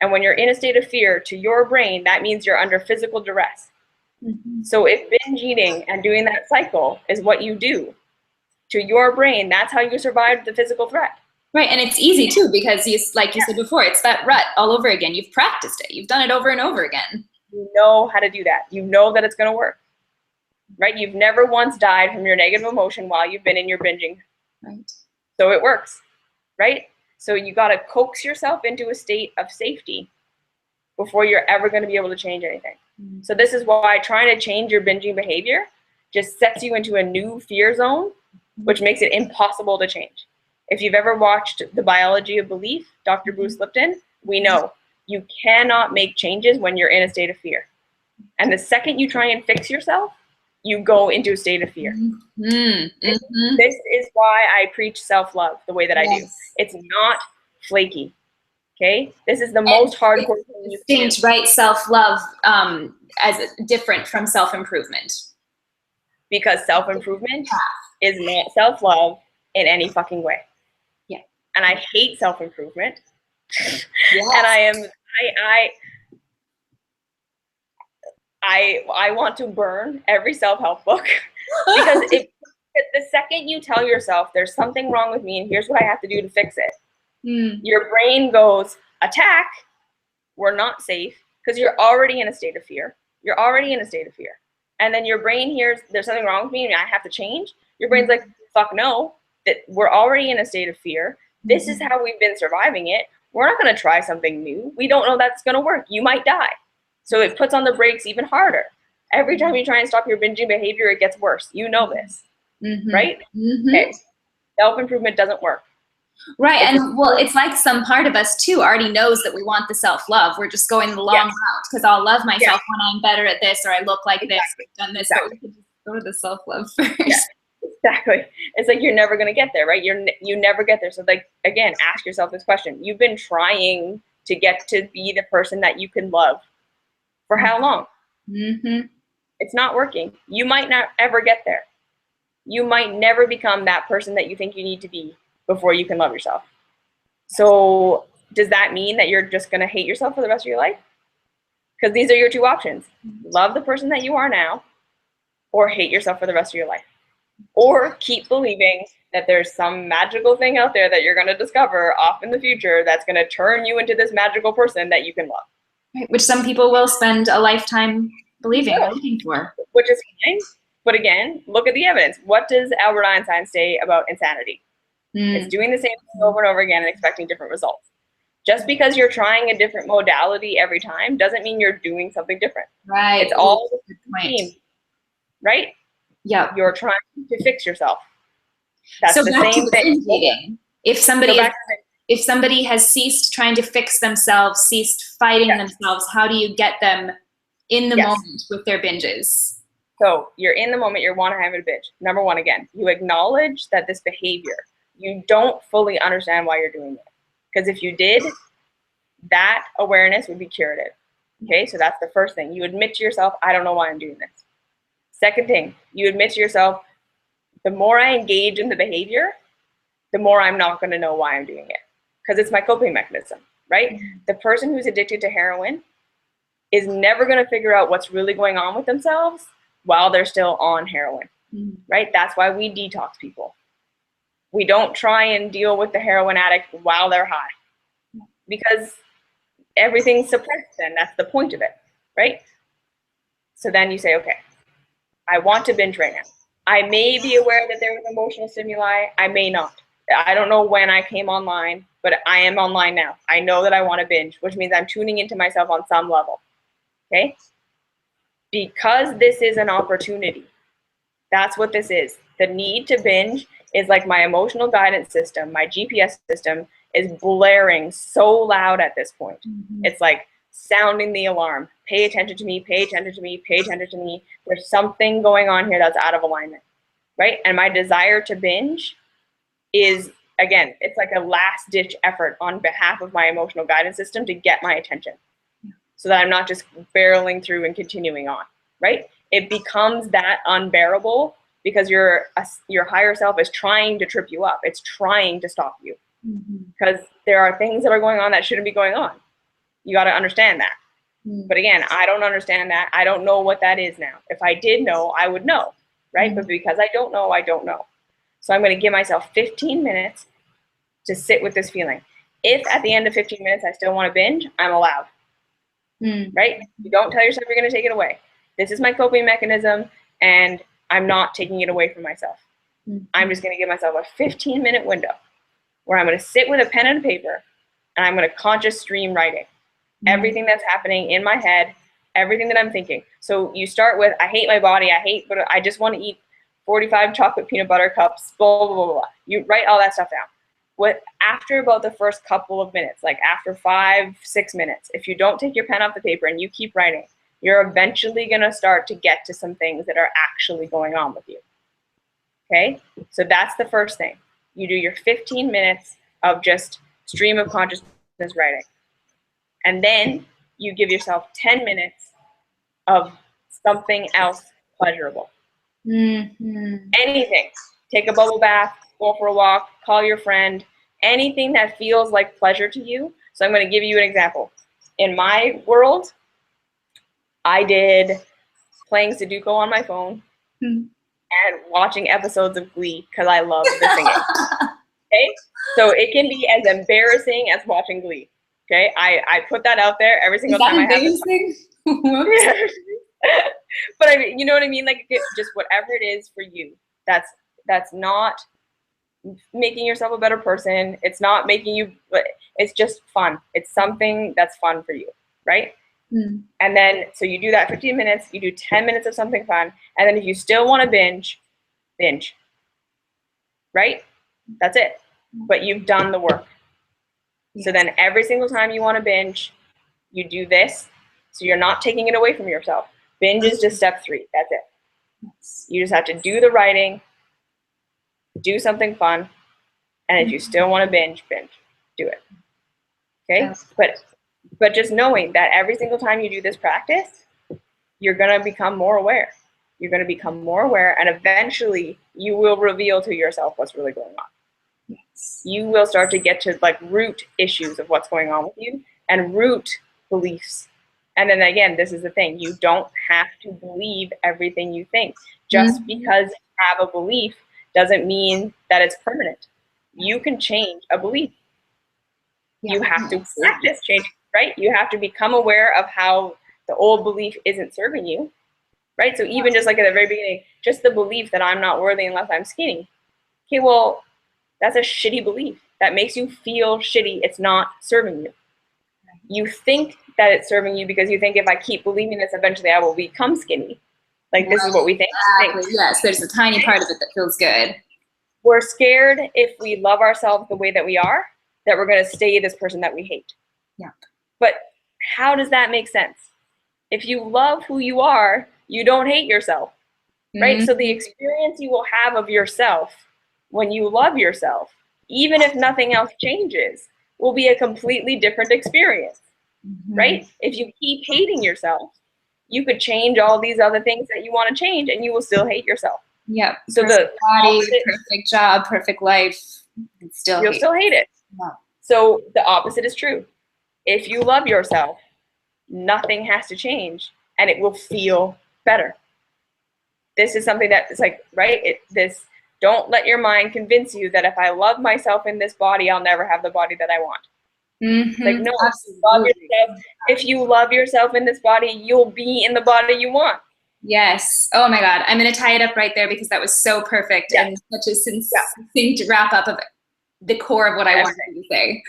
And when you're in a state of fear, to your brain, that means you're under physical duress. So if binge eating and doing that cycle is what you do, to your brain, that's how you survive the physical threat. Right, and it's easy too, because like you said before, it's that rut all over again. You've practiced it. You've done it over and over again. You know how to do that. You know that it's going to work, right? You've never once died from your negative emotion while you've been in your binging. Right. So it works, right? So you got to coax yourself into a state of safety before you're ever going to be able to change anything. So this is why trying to change your binging behavior just sets you into a new fear zone, which makes it impossible to change. If you've ever watched The Biology of Belief, Dr. Bruce Lipton, we know you cannot make changes when you're in a state of fear. And the second you try and fix yourself, you go into a state of fear. This is why I preach self-love the way that I do. It's not flaky. Okay, this is the most hardcore thing you can do. Right, self-love as different from self-improvement. Because self-improvement is not self-love in any fucking way. Yeah. And I hate self-improvement. And I want to burn every self-help book because the second you tell yourself there's something wrong with me and here's what I have to do to fix it, your brain goes, attack, we're not safe, because you're already in a state of fear. You're already in a state of fear. And then your brain hears there's something wrong with me and I have to change. Your brain's like, fuck no, that we're already in a state of fear. This is how we've been surviving it. We're not going to try something new. We don't know that's going to work. You might die. So it puts on the brakes even harder. Every time you try and stop your binging behavior, it gets worse. You know this, right? Okay. Self-improvement doesn't work. Right, and well, it's like some part of us too already knows that we want the self-love. We're just going the long route because I'll love myself when I'm better at this, or I look like this, I've done this, but we can just go to the self-love first. Yeah, exactly. It's like you're never gonna get there, right? You never get there. So like, again, ask yourself this question. You've been trying to get to be the person that you can love for how long? It's not working. You might not ever get there. You might never become that person that you think you need to be before you can love yourself. So does that mean that you're just going to hate yourself for the rest of your life? Because these are your two options. Love the person that you are now, or hate yourself for the rest of your life. Or keep believing that there's some magical thing out there that you're going to discover off in the future that's going to turn you into this magical person that you can love. Right, which some people will spend a lifetime believing or looking for. Which is fine. But again, look at the evidence. What does Albert Einstein say about insanity? It's doing the same thing over and over again and expecting different results. Just because you're trying a different modality every time doesn't mean you're doing something different. Right. It's all the same, right? Yeah. You're trying to fix yourself. That's so the back same to thing. Dating. If somebody has ceased trying to fix themselves, ceased fighting themselves, how do you get them in the moment with their binges? So you're in the moment, you're want to have a binge. Number one, again, you acknowledge that this behavior, you don't fully understand why you're doing it. Because if you did, that awareness would be curative. Okay, so that's the first thing. You admit to yourself, I don't know why I'm doing this. Second thing, you admit to yourself, the more I engage in the behavior, the more I'm not going to know why I'm doing it. Because it's my coping mechanism, right? The person who's addicted to heroin is never going to figure out what's really going on with themselves while they're still on heroin, right? That's why we detox people. We don't try and deal with the heroin addict while they're high because everything's suppressed then. That's the point of it, right? So then you say, okay, I want to binge right now. I may be aware that there was emotional stimuli. I may not. I don't know when I came online, but I am online now. I know that I want to binge, which means I'm tuning into myself on some level, okay? Because this is an opportunity. That's what this is. The need to binge is like my emotional guidance system, my GPS system is blaring so loud at this point. It's like sounding the alarm. Pay attention to me, pay attention to me, pay attention to me. There's something going on here that's out of alignment, right? And my desire to binge is, again, it's like a last ditch effort on behalf of my emotional guidance system to get my attention so that I'm not just barreling through and continuing on, right? It becomes that unbearable because your higher self is trying to trip you up. It's trying to stop you because there are things that are going on that shouldn't be going on. You got to understand that. But again, I don't understand that. I don't know what that is now. If I did know, I would know, right? But because I don't know, I don't know. So I'm going to give myself 15 minutes to sit with this feeling. If at the end of 15 minutes I still want to binge, I'm allowed, right? You don't tell yourself you're going to take it away. This is my coping mechanism, and I'm not taking it away from myself. I'm just going to give myself a 15-minute window where I'm going to sit with a pen and a paper, and I'm going to conscious stream writing everything that's happening in my head, everything that I'm thinking. So you start with, I hate my body, but I just want to eat 45 chocolate peanut butter cups, blah, blah, blah, blah. You write all that stuff down. After about the first couple of minutes, like after 5-6 minutes, if you don't take your pen off the paper and you keep writing, you're eventually going to start to get to some things that are actually going on with you. Okay? So that's the first thing. You do your 15 minutes of just stream of consciousness writing. And then you give yourself 10 minutes of something else pleasurable. Anything. Take a bubble bath, go for a walk, call your friend, anything that feels like pleasure to you. So I'm going to give you an example. In my world, I did playing Sudoku on my phone and watching episodes of Glee because I love the singing. Okay? So it can be as embarrassing as watching Glee. Okay? I put that out there every single time I have this. But I mean, you know what I mean? Like just whatever it is for you. That's not making yourself a better person. It's not making you, it's just fun. It's something that's fun for you, right? Mm. And then, so you do that 15 minutes, you do 10 minutes of something fun. And then if you still want to binge, right? That's it. But you've done the work. So then every single time you want to binge, you do this. So you're not taking it away from yourself. Binge is just step 3. That's it. You just have to do the writing, do something fun, and if you still want to binge, do it. Okay? But just knowing that every single time you do this practice, you're going to become more aware. You're going to become more aware, and eventually you will reveal to yourself what's really going on. Yes. You will start to get to like root issues of what's going on with you and root beliefs. And then again, this is the thing, you don't have to believe everything you think. Just because you have a belief doesn't mean that it's permanent. You can change a belief. You have to practice change, right? You have to become aware of how the old belief isn't serving you, right? So even just like at the very beginning, just the belief that I'm not worthy unless I'm skinny. Okay, well, that's a shitty belief. That makes you feel shitty. It's not serving you. You think that it's serving you because you think if I keep believing this, eventually I will become skinny. Like this is what we think. Exactly. Yes, there's a tiny part of it that feels good. We're scared if we love ourselves the way that we are, that we're going to stay this person that we hate. Yeah. But how does that make sense? If you love who you are, you don't hate yourself, right? So the experience you will have of yourself when you love yourself, even if nothing else changes, will be a completely different experience, right? If you keep hating yourself, you could change all these other things that you want to change and you will still hate yourself. Yep. So perfect body, perfect job, perfect life, you'll still hate it. Yeah. So the opposite is true. If you love yourself, nothing has to change and it will feel better. This is something that is like, right? Don't let your mind convince you that if I love myself in this body, I'll never have the body that I want. Like, no, love yourself. If you love yourself in this body, you'll be in the body you want. Yes. Oh my God. I'm going to tie it up right there because that was so perfect and such a succinct wrap up of the core of what I wanted to say.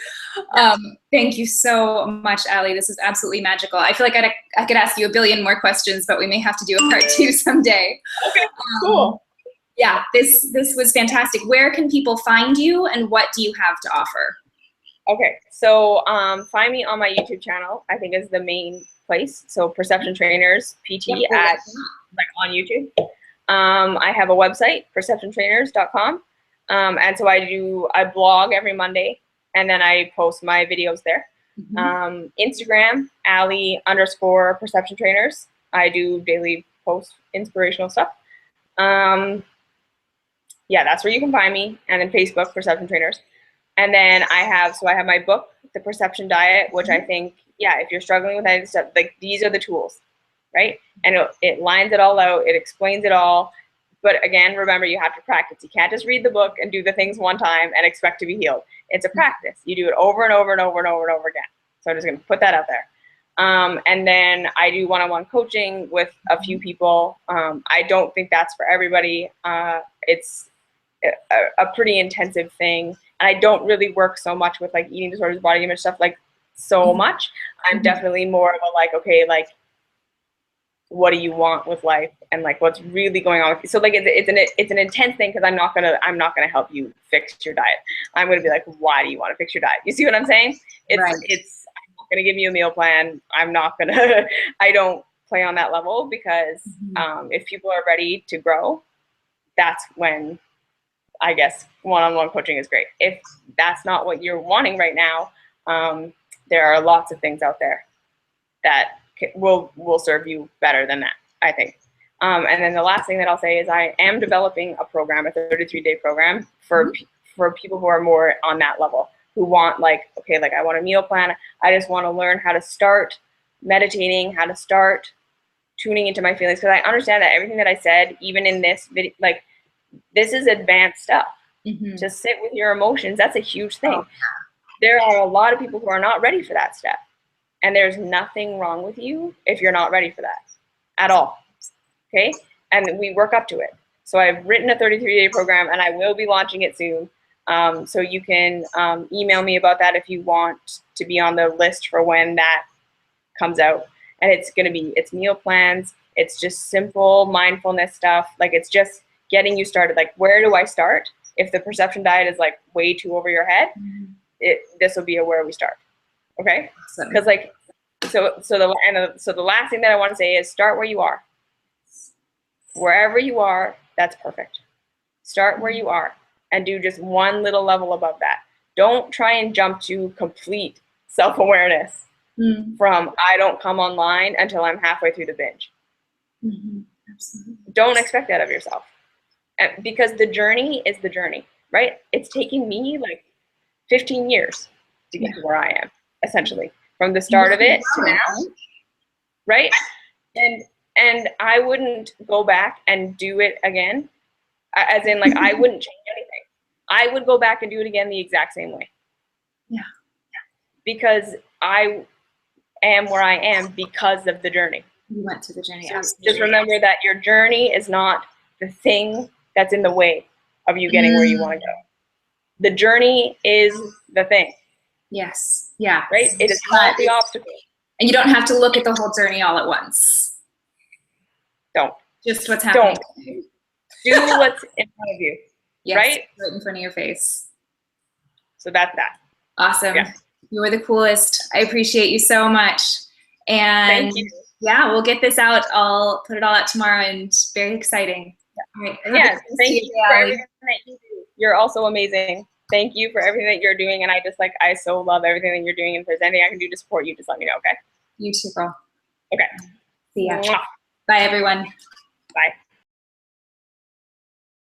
Thank you so much, Ali. This is absolutely magical. I feel like I could ask you a billion more questions, but we may have to do a part 2 someday. Okay, cool. Yeah, this was fantastic. Where can people find you and what do you have to offer? Okay, so find me on my YouTube channel, I think is the main place. So Perception Trainers PT on YouTube. I have a website, perceptiontrainers.com. And so I blog every Monday and then I post my videos there. Instagram, Ali_perception trainers. I do daily post inspirational stuff. Yeah, that's where you can find me. And then Facebook, Perception Trainers. And then I have my book, The Perception Diet, which I think, if you're struggling with any stuff, like these are the tools, right? And it lines it all out, it explains it all. But again, remember, you have to practice. You can't just read the book and do the things one time and expect to be healed. It's a practice. You do it over and over and over and over and over again. So I'm just going to put that out there. And then I do one-on-one coaching with a few people. I don't think that's for everybody. It's a pretty intensive thing. And I don't really work so much with like eating disorders, body image stuff like so much. I'm definitely more of a like, okay, like, what do you want with life and like what's really going on with you? So like it's an intense thing because I'm not gonna help you fix your diet. I'm gonna be like, why do you want to fix your diet? You see what I'm saying? I'm not gonna give you a meal plan. I'm not gonna I don't play on that level because if people are ready to grow, that's when I guess one-on-one coaching is great. If that's not what you're wanting right now, there are lots of things out there that will serve you better than that, I think. And then the last thing that I'll say is I am developing a program, a 33-day program for people who are more on that level, who want like, okay, like I want a meal plan. I just want to learn how to start meditating, how to start tuning into my feelings. Because I understand that everything that I said, even in this video, like this is advanced stuff. To sit with your emotions, that's a huge thing. There are a lot of people who are not ready for that step. And there's nothing wrong with you if you're not ready for that at all, okay? And we work up to it. So I've written a 33-day program and I will be launching it soon. So you can email me about that if you want to be on the list for when that comes out. And it's meal plans. It's just simple mindfulness stuff. Like, it's just getting you started. Like, where do I start? If the perception diet is like way too over your head, this will be a where we start. Okay? Because like, so the last thing that I want to say is start where you are. Wherever you are, that's perfect. Start where you are and do just one little level above that. Don't try and jump to complete self-awareness from I don't come online until I'm halfway through the binge. Absolutely. Don't expect that of yourself. Because the journey is the journey, right? It's taking me like 15 years to get to where I am, essentially, from the start of it to now, right? And I wouldn't go back and do it again, as in, like, I wouldn't change anything. I would go back and do it again the exact same way. Yeah. Because I am where I am because of the journey. You went through the journey. So just remember that your journey is not the thing that's in the way of you getting where you want to go. The journey is the thing. Yes. Yeah. Right? It is not the obstacle. And you don't have to look at the whole journey all at once. Don't. Just what's happening. Don't. Do what's in front of you. Yes, right? Right in front of your face. So that's that. Awesome. Yeah. You were the coolest. I appreciate you so much. And thank you. Yeah, we'll get this out. I'll put it all out tomorrow, and very exciting. Yeah. Right. Yeah. Thank you for everything that you do. You're also amazing. Thank you for everything that you're doing. And I so love everything that you're doing. And if there's anything I can do to support you, just let me know. Okay. You too, girl. Okay. See ya. Mwah. Bye, everyone. Bye.